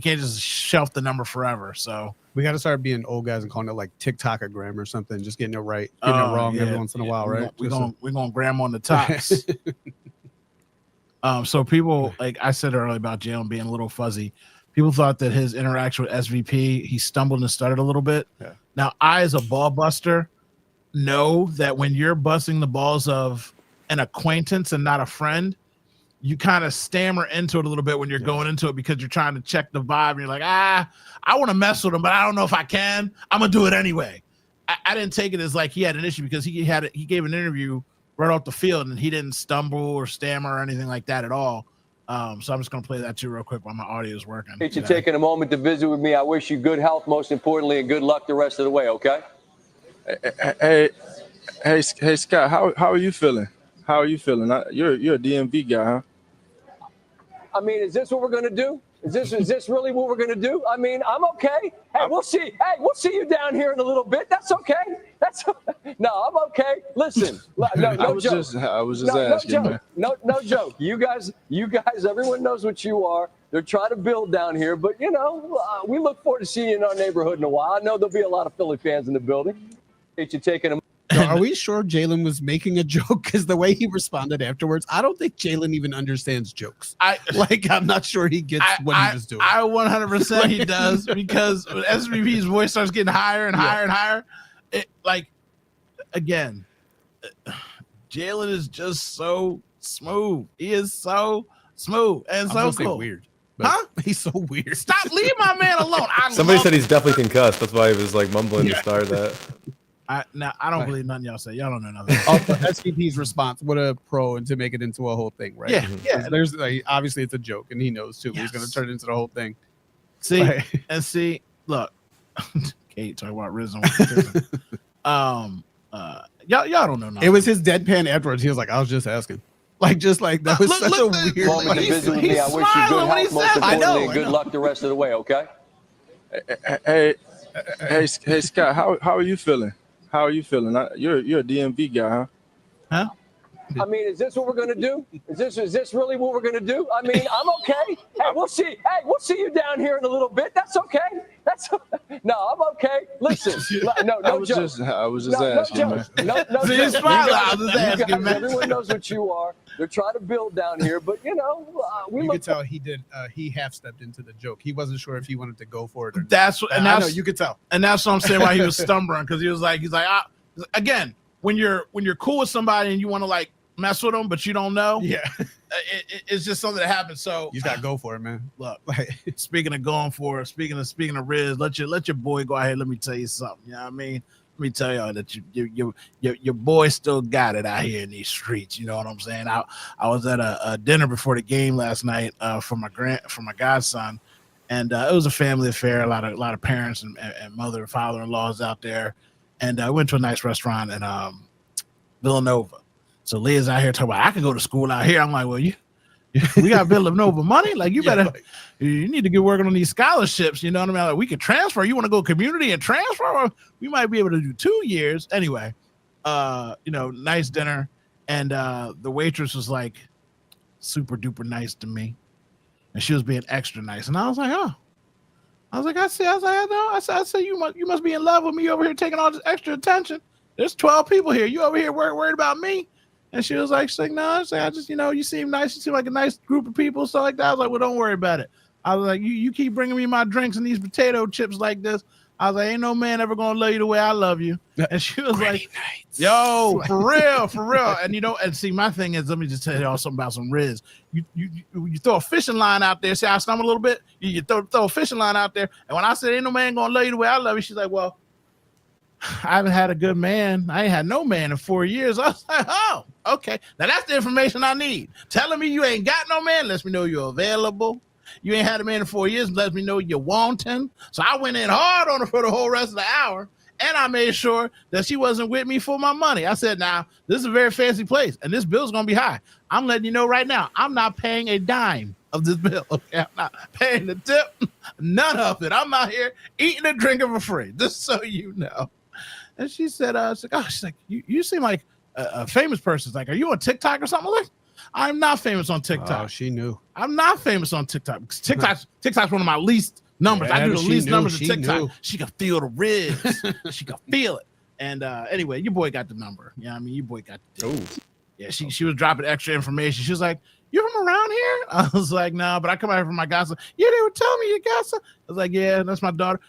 just shelf the number forever. So we got to start being old guys and calling it like TikTokagram or something. Just getting it right, getting it wrong every once in a while, right? We're gonna gram on the tops. So people, like I said earlier about Jalen being a little fuzzy, people thought that his interaction with SVP, he stumbled and stuttered a little bit. Yeah. Now, I, as a ball buster, know that when you're busting the balls of an acquaintance and not a friend, you kind of stammer into it a little bit when you're going into it because you're trying to check the vibe and you're like, I want to mess with him, but I don't know if I can. I'm gonna do it anyway. I didn't take it as like he had an issue because he gave an interview right off the field and he didn't stumble or stammer or anything like that at all. So I'm just gonna play that too real quick while my audio is working. Appreciate you taking a moment to visit with me. I wish you good health, most importantly, and good luck the rest of the way. Okay. Hey, Scott. How are you feeling? How are you feeling? You're a DMV guy, huh? I mean, is this what we're gonna do? Is this really what we're gonna do? I mean, I'm okay. Hey, we'll see. Hey, we'll see you down here in a little bit. That's okay. No, I'm okay. Listen, no joke. I was just asking, man. No joke. You guys, everyone knows what you are. They're trying to build down here, but you know, we look forward to seeing you in our neighborhood in a while. I know there'll be a lot of Philly fans in the building. Appreciate you taking a. So are we sure Jalen was making a joke? Because the way he responded afterwards, I don't think Jalen even understands jokes. I'm not sure he gets what he was doing. I 100% he does because when SVP's voice starts getting higher and higher and higher. Again, Jalen is just so smooth. He is so smooth and so cool. Weird. Huh? He's so weird. Stop, leave my man alone. Somebody said he's definitely concussed. That's why he was like mumbling to start that. I don't believe nothing y'all say. Y'all don't know nothing. Also, SVP's response, what a pro, and to make it into a whole thing, right? Yeah. There's obviously it's a joke, and he knows too. Yes. He's going to turn it into the whole thing. Look, Kate talking about Rizzo. Y'all don't know nothing. It was his deadpan afterwards. He was like, I was just asking. That was such a weird moment to visit with me. I wish you good health, most importantly, and good luck the rest of the way. Okay. Hey, Scott. How are you feeling? How are you feeling? You're a DMV guy, huh? I mean, is this what we're gonna do? Is this really what we're gonna do? I mean, I'm okay. Hey, we'll see. Hey, we'll see you down here in a little bit. That's okay. No, I'm okay. Listen, no joke. I was just asking, man. No joke. Everyone knows what you are. They're trying to build down here, but you know, you could tell he did. He half stepped into the joke. He wasn't sure if he wanted to go for it. Or that's what, and that's you could tell. And that's what I'm saying. Why he was stumbling because he's like, again, when you're cool with somebody and you want to like mess with them, but you don't know. Yeah, it's just something that happens. So you gotta go for it, man. Look, speaking of going for it, speaking of Riz, let your boy go ahead. Let me tell you something. You know what I mean? me tell y'all that your boy still got it out here in these streets. You know what I'm saying? I was at a dinner before the game last night for my godson, and it was a family affair. A lot of parents and mother and father-in-laws out there, and I went to a nice restaurant in Villanova. So Leah's out here talking about I could go to school out here. I'm like, well, we got Villanova money. Like you better, you need to get working on these scholarships. You know what I mean? Like we could transfer. You want to go community and transfer? Or we might be able to do 2 years anyway. Nice dinner, and the waitress was like super duper nice to me, and she was being extra nice. And I was like, oh, I said, you must be in love with me over here taking all this extra attention. There's 12 people here. You over here worried about me? And she was like, no, I just, you seem nice. You seem like a nice group of people, stuff like that. I was like, well, don't worry about it. I was like, you keep bringing me my drinks and these potato chips like this. I was like, ain't no man ever going to love you the way I love you. And she was like, yo, for real. And, and see, my thing is, let me just tell y'all something about some Riz. You throw a fishing line out there. See, I stumble a little bit. You throw a fishing line out there. And when I said, ain't no man going to love you the way I love you, she's like, well, I haven't had a good man. I ain't had no man in 4 years. I was like, oh, okay. Now that's the information I need. Telling me you ain't got no man lets me know you're available. You ain't had a man in 4 years, lets me know you're wanting. So I went in hard on her for the whole rest of the hour, and I made sure that she wasn't with me for my money. I said, now, this is a very fancy place, and this bill's going to be high. I'm letting you know right now, I'm not paying a dime of this bill. Okay, I'm not paying the tip, none of it. I'm out here eating and drinking for free, just so you know. And she said, she's like, you seem like a famous person. Like, are you on TikTok or something? Like, I'm not famous on TikTok. Oh, she knew. I'm not famous on TikTok. TikTok's one of my least numbers. Yeah, I do the least numbers she on TikTok. knew. She can feel the Riz. She can feel it. And anyway, your boy got the number. You know what I mean? Your boy got the deal. Yeah, she was dropping extra information. She was like, you from around here? I was like, no, but I come out here from my godson. Yeah, they were telling me you got some. I was like, yeah, that's my daughter.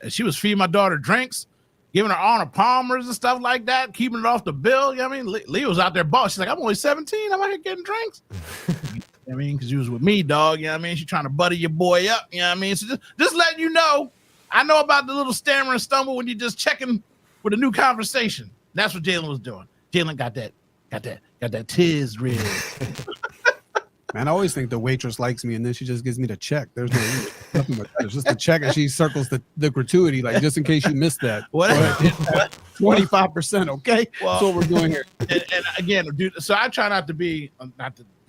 And she was feeding my daughter drinks, giving her Arnold Palmers and stuff like that, keeping it off the bill. You know what I mean? Leah was out there boss. She's like, I'm only 17. I'm out here getting drinks. You know what I mean? Because you was with me, dog. You know what I mean? She's trying to butter your boy up. You know what I mean? So just letting you know, I know about the little stammer and stumble when you're just checking with a new conversation. That's what Jalen was doing. Jalen got that tiz Riz. Man, I always think the waitress likes me, and then she just gives me the check. There's nothing but that. It's just the check, and she circles the gratuity, like just in case you missed that. What? 25%, okay? Well, that's what we're doing here. And again, dude, so I try not to be,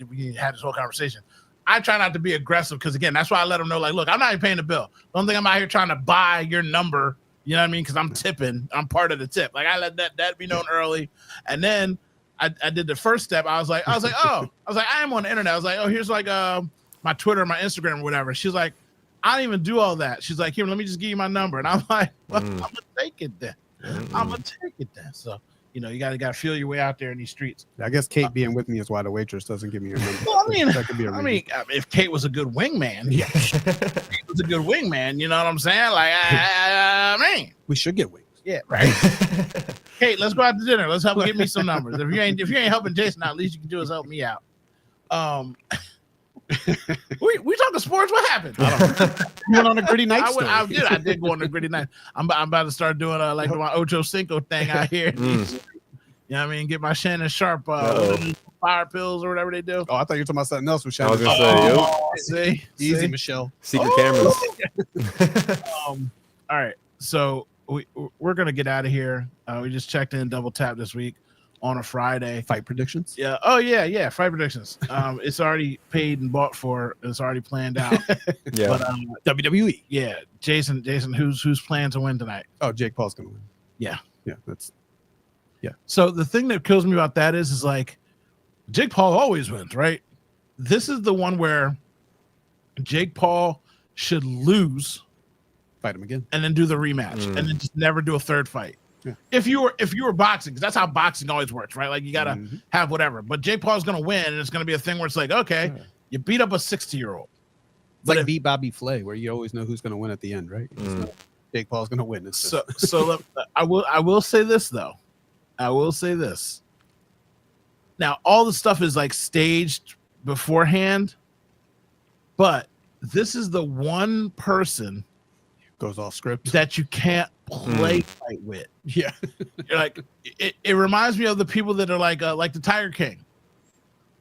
we had this whole conversation. I try not to be aggressive because, again, that's why I let them know, like, look, I'm not even paying the bill. Don't think I'm out here trying to buy your number, you know what I mean? Because I'm tipping. I'm part of the tip. Like, I let that be known early. And then I did the first step. I was like, I am on the internet. I was like, oh, here's like my Twitter, my Instagram, or whatever. She's like, I don't even do all that. She's like, here, let me just give you my number. And I'm like, well, I'm gonna take it then. So, you gotta feel your way out there in these streets. I guess Kate being with me is why the waitress doesn't give me your number. Well, that could be a reason. If Kate was a good wingman, Kate was a good wingman. You know what I'm saying? Like, I mean, we should get wings. Yeah, right. Kate, let's go out to dinner. Let's help get me some numbers. If you ain't helping Jason out, at least you can do is help me out. We talking sports. What happened? You went on a gritty night. I did go on a gritty night. I'm about to start doing like my Ocho Cinco thing out here. You know what I mean? Get my Shannon Sharp fire pills or whatever they do. Oh, I thought you were talking about something else with Shannon. I was gonna say, easy, Michelle. Secret cameras. All right, so we're gonna get out of here. We just checked in double tap this week on a Friday. Fight predictions. Yeah. Oh yeah. Fight predictions. It's already paid and bought for. It's already planned out. Yeah. But WWE. Yeah. Jason, who's playing to win tonight? Oh, Jake Paul's gonna win. Yeah. Yeah. So the thing that kills me about that is like Jake Paul always wins, right? This is the one where Jake Paul should lose, fight him again, and then do the rematch, and then just never do a third fight. Yeah. If you were boxing, because that's how boxing always works, right? Like you gotta have whatever. But Jake Paul's gonna win, and it's gonna be a thing where it's like, okay, you beat up a 60-year-old. It's like beat Bobby Flay, where you always know who's gonna win at the end, right? Jake Paul's gonna win. So look, I will say this though. I will say this. Now, all the stuff is like staged beforehand, but this is the one person Goes off script. that you can't play fight with. Yeah. You're like it reminds me of the people that are like the Tiger King.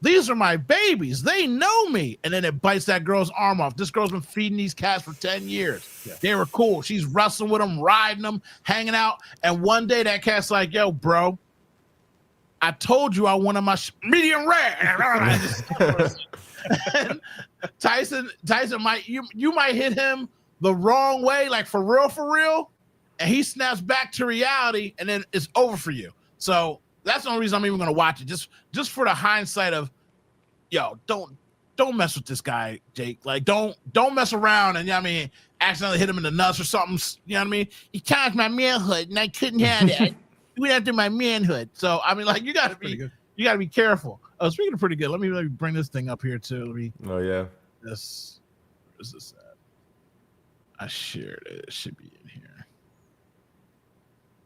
These are my babies. They know me. And then it bites that girl's arm off. This girl's been feeding these cats for 10 years. Yeah. They were cool. She's wrestling with them, riding them, hanging out. And one day that cat's like, yo, bro, I told you I wanted my medium rare. And Tyson might you might hit him the wrong way, like for real, and he snaps back to reality, and then it's over for you. So that's the only reason I'm even gonna watch it. Just for the hindsight of, yo, don't mess with this guy, Jake. Like don't mess around and accidentally hit him in the nuts or something. You know what I mean? He challenged my manhood and I couldn't have that. He went after my manhood. So you gotta be careful. Oh, speaking of pretty good, let me bring this thing up here too. Oh yeah. Where is this at? I shared it. It should be in here.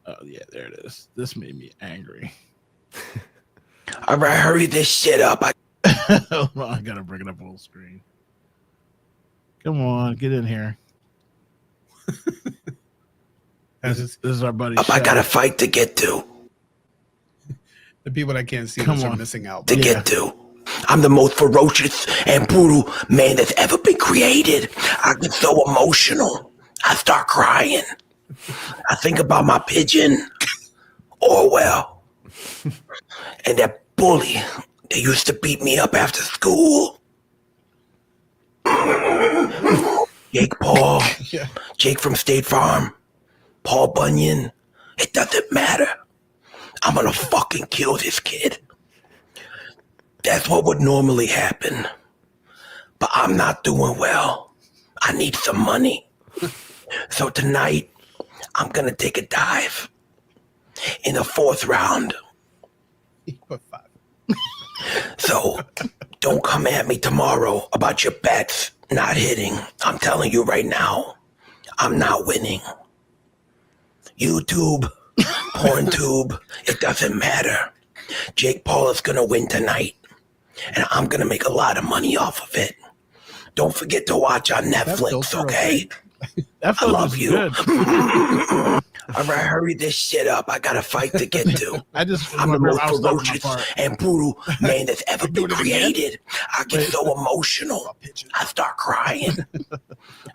Oh yeah, there it is. This made me angry. All right, hurry this shit up. Hold on, I gotta bring it up full screen. Come on, get in here. This is our buddy. I got a fight to get to. The people that can't see Come us are on. missing out. Get to. I'm the most ferocious and brutal man that's ever been created. I get so emotional. I start crying. I think about my pigeon, Orwell, and that bully that used to beat me up after school. Jake Paul, Jake from State Farm, Paul Bunyan. It doesn't matter. I'm gonna fucking kill this kid. That's what would normally happen. But I'm not doing well. I need some money. So tonight, I'm going to take a dive in the 4th round. So don't come at me tomorrow about your bets not hitting. I'm telling you right now, I'm not winning. YouTube, PornTube, it doesn't matter. Jake Paul is going to win tonight. And I'm going to make a lot of money off of it. Don't forget to watch on Netflix, okay? That I love you. good. All right, hurry this shit up. I got a fight to get to. I'm the most ferocious and brutal man that's ever been created. I get so emotional. I start crying.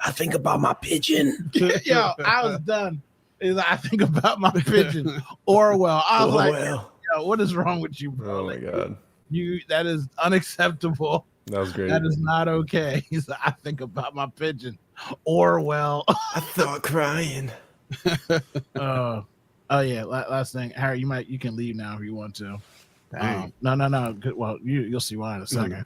I think about my pigeon. Yo, I was done. I think about my pigeon, Orwell. I was like, yo, what is wrong with you, bro? Oh my god. That is unacceptable. That was great. That is not okay. He's like, I think about my pigeon, Orwell. I thought crying. Oh yeah. Last thing, Harry, you can leave now if you want to. No. Good. Well, you'll see why in a second.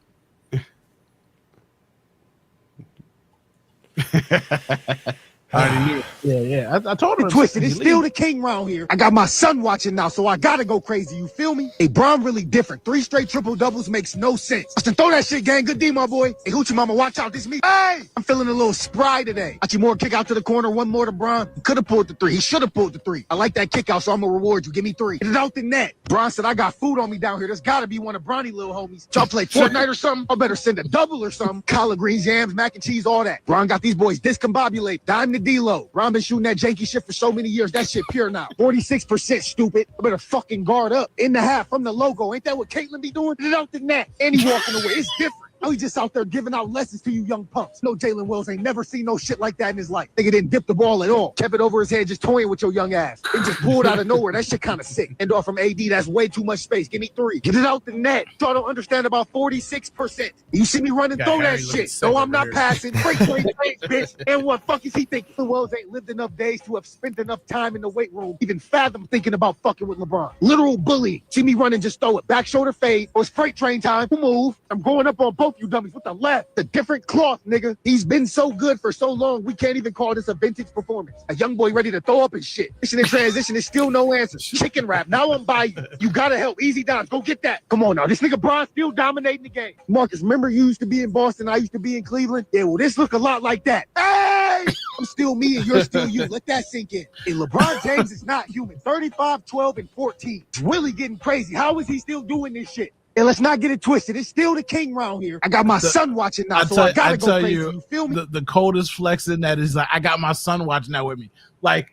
I already knew. Yeah. I told him. Twisted. It's still the king round here. I got my son watching now, so I gotta go crazy. You feel me? Hey, Bron really different. 3 straight triple doubles makes no sense. Austin, throw that shit, gang. Good D, my boy. Hey, Hoochie Mama, watch out. This me. Hey, I'm feeling a little spry today. Achimura kick out to the corner. One more to Bron. He could have pulled the 3. He should have pulled the 3. I like that kick out, so I'm gonna reward you. Give me 3. Get it out the net. Bron said I got food on me down here. There's gotta be one of Bronny little homies. Y'all play Fortnite or something? I better send a double or something. Collard greens, yams, mac and cheese, all that. Bron got these boys discombobulated. Dime to D-Lo. Bron been shooting that janky shit for so many years. That shit pure now. 46%, stupid. I better fucking guard up. In the half from the logo. Ain't that what Caitlyn be doing? Get it out the net. And he walking away. It's different. Oh, he just out there giving out lessons to you young punks. No, Jalen Wells ain't never seen no shit like that in his life. Nigga didn't dip the ball at all. Kept it over his head, just toying with your young ass. It just pulled out of nowhere. That shit kind of sick. And off from AD, that's way too much space. Give me 3. Get it out the net. Y'all don't understand about 46%. You see me running, throw that shit. No, I'm not passing. Break, bitch. And what fuck is he thinking? The Wells ain't lived enough days to have spent enough time in the weight room, even fathom thinking about fucking with LeBron. Literal bully. See me running, just throw it. Back shoulder fade. Or it's freight train time. Who move? I'm going up on both you dummies with the left. The different cloth, nigga. He's been so good for so long, we can't even call this a vintage performance. A young boy ready to throw up his shit. Mission in transition is still no answer. Chicken wrap. Now I'm by you. You gotta help. Easy dimes. Go get that. Come on now. This nigga Bron still dominating the game. Marcus, remember you used to be in Boston, I used to be in Cleveland? Yeah, well, this look a lot like that. Hey! I'm still me and you're still you. Let that sink in. And LeBron James is not human. 35, 12, and 14. It's really getting crazy. How is he still doing this shit? And let's not get it twisted. It's still the king round here. I got my son watching now, so I gotta go crazy. You feel me? The coldest flex in that is like, I got my son watching that with me. Like,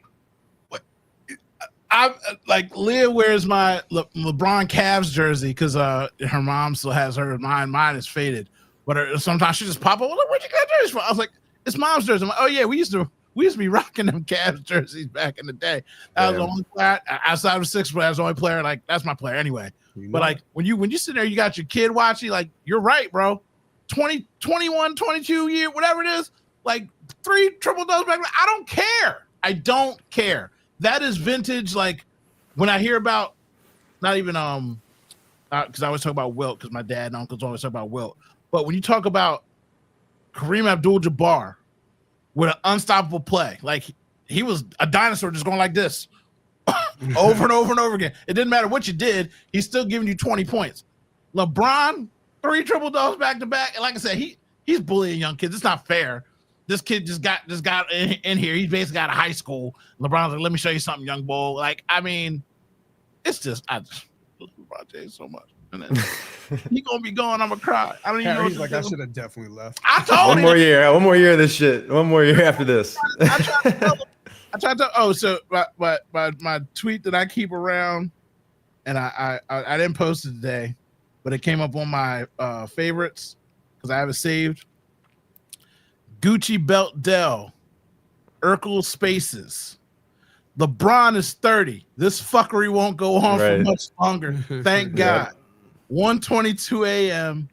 I like Leah wears my LeBron Cavs jersey because her mom still has hers. Mine is faded, but sometimes she just pop up. Where'd you get jerseys from? I was like, it's mom's jersey. I'm like, oh yeah, we used to be rocking them Cavs jerseys back in the day. That was the only player outside of six, but I was the only player. Like, that's my player anyway. But like when you sit there, you got your kid watching. Like, you're right, bro. 20, 21, 22 year, whatever it is. Like 3 triple doubles back. I don't care. I don't care. That is vintage. Like when I hear about, not even because I always talk about Wilt because my dad and uncles always talk about Wilt. But when you talk about Kareem Abdul-Jabbar with an unstoppable play, like he was a dinosaur just going like this over and over and over again. It didn't matter what you did; he's still giving you 20 points. LeBron, 3 triple doubles back to back, and like I said, he's bullying young kids. It's not fair. This kid just got in here. He's basically out of high school. LeBron's like, let me show you something, young bull. Like, I mean, it's just I just love LeBron James so much. And then he gonna be going. I'm gonna cry. I don't even know. He's like, I should have definitely left. I told him. One more year of this shit. One more year after this. I tried to. Oh, so my tweet that I keep around, and I didn't post it today, but it came up on my favorites because I have it saved. Gucci Belt Dell, Urkel Spaces. LeBron is 30. This fuckery won't go on for much longer. Thank God. 1:22 a.m.,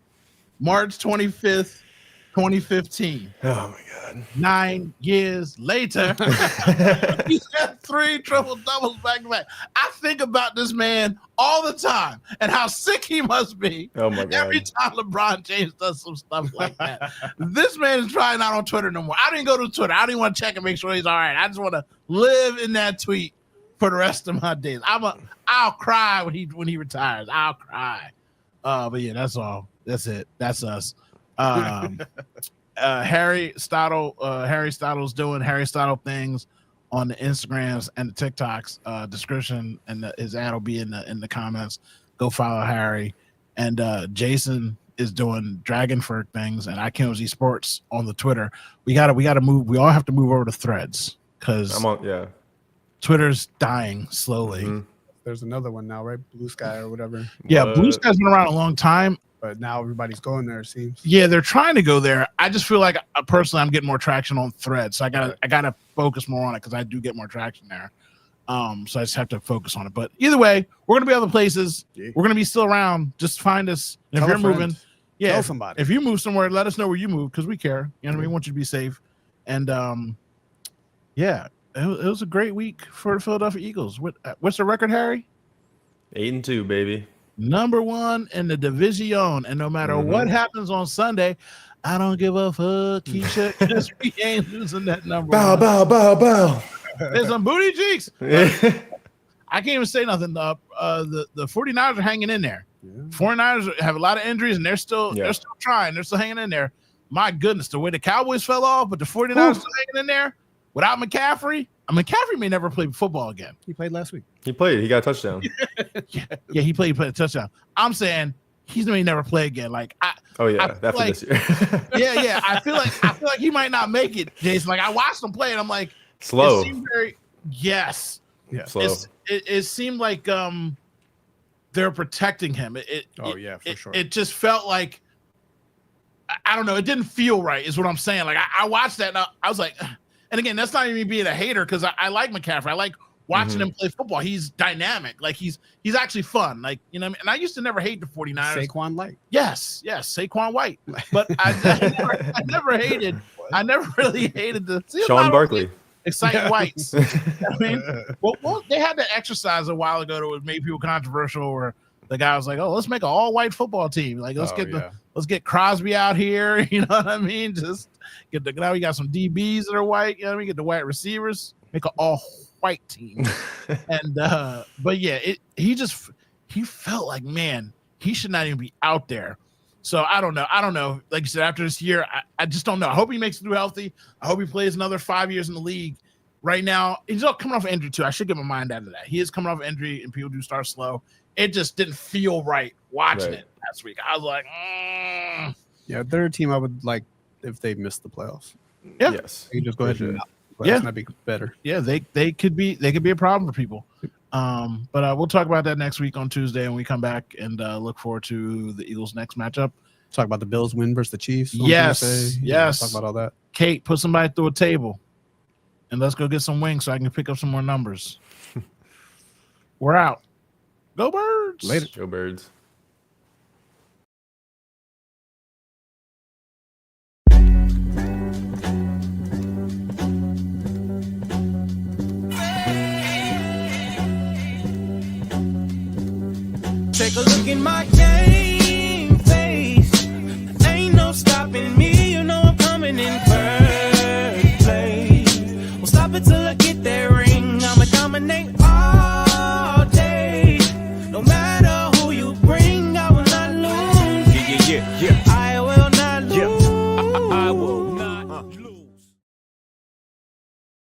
March 25th, 2015. Oh my God. 9 years later, he's got 3 triple doubles back to back. I think about this man all the time and how sick he must be. Oh my God. Every time LeBron James does some stuff like that. This man is probably not on Twitter no more. I didn't go to Twitter. I didn't want to check and make sure he's all right. I just want to live in that tweet for the rest of my days. I'll cry when he retires. I'll cry. But yeah, that's all. That's it. That's us. Harry Stottle's doing Harry Stottle things on the Instagrams and the TikToks. Description and his ad will be in the comments. Go follow Harry. And Jason is doing Dragonford things, and IKMZ Sports on the Twitter. We gotta move. We all have to move over to Threads because Twitter's dying slowly. Mm-hmm. There's another one now, right? Blue Sky or whatever. Yeah, Blue Sky's been around a long time. But now everybody's going there, it seems. Yeah, they're trying to go there. I just feel like personally I'm getting more traction on Threads. So I gotta focus more on it because I do get more traction there. So I just have to focus on it. But either way, we're gonna be other places. Yeah. We're gonna be still around. Just find us. And if you're moving, tell somebody. If you move somewhere, let us know where you move because we care. You know what I mean? We want you to be safe. And yeah, it was a great week for the Philadelphia Eagles. What's the record, Harry? 8-2, baby. Number 1 in the division, and no matter what happens on Sunday, I don't give a fuck. Because we ain't losing that number. Bow, bow, bow, bow. There's some booty cheeks. I can't even say nothing. The 49ers are hanging in there. Yeah. 49ers have a lot of injuries, and they're still trying. They're still hanging in there. My goodness, the way the Cowboys fell off, but the 49ers are still hanging in there without McCaffrey. McCaffrey may never play football again. He played last week. He got a touchdown. yeah, he played a touchdown. I'm saying he's may never play again. Like after this year. yeah. I feel like he might not make it, Jason. Like I watched him play, and I'm like, slow. It seemed slow. It seemed like they're protecting him. For sure. It just felt like I don't know. It didn't feel right, is what I'm saying. Like I watched that, and I was like. And again, that's not even being a hater because I like McCaffrey. I like watching him play football. He's dynamic. Like he's actually fun. Like, you know what I mean? And I used to never hate the 49ers. Saquon Light. Yes, Saquon White. But I never really hated the Sean Barkley. Exciting whites. I mean, well, they had that exercise a while ago that was made people controversial where the guy was like, "Oh, let's make an all-white football team. Like, let's get Crosby out here." You know what I mean? Just now we got some DBs that are white. You know what I mean? Get the white receivers. Make an all-white team. And but yeah, he felt like, man, he should not even be out there. So I don't know. Like you said, after this year, I just don't know. I hope he makes it through healthy. I hope he plays another 5 years in the league. Right now, he's coming off an injury too. I should get my mind out of that. He is coming off an injury, and people do start slow. it just didn't feel right watching Right. it last week. I was like, Yeah, they're a team I would like if they missed the playoffs. Yeah. Yes. You can just go ahead and Yeah. that'd be better. yeah, they could be a problem for people. But we'll talk about that next week on Tuesday when we come back and look forward to the Eagles' next matchup. Talk about the Bills win versus the Chiefs. on Yes, Tuesday. yes. Talk about all that. Kate, put somebody through a table, and let's go get some wings so I can pick up some more numbers. We're out. Go Birds. Later. Go Birds. Take a look in my game face. Ain't no stopping me. You know I'm coming in.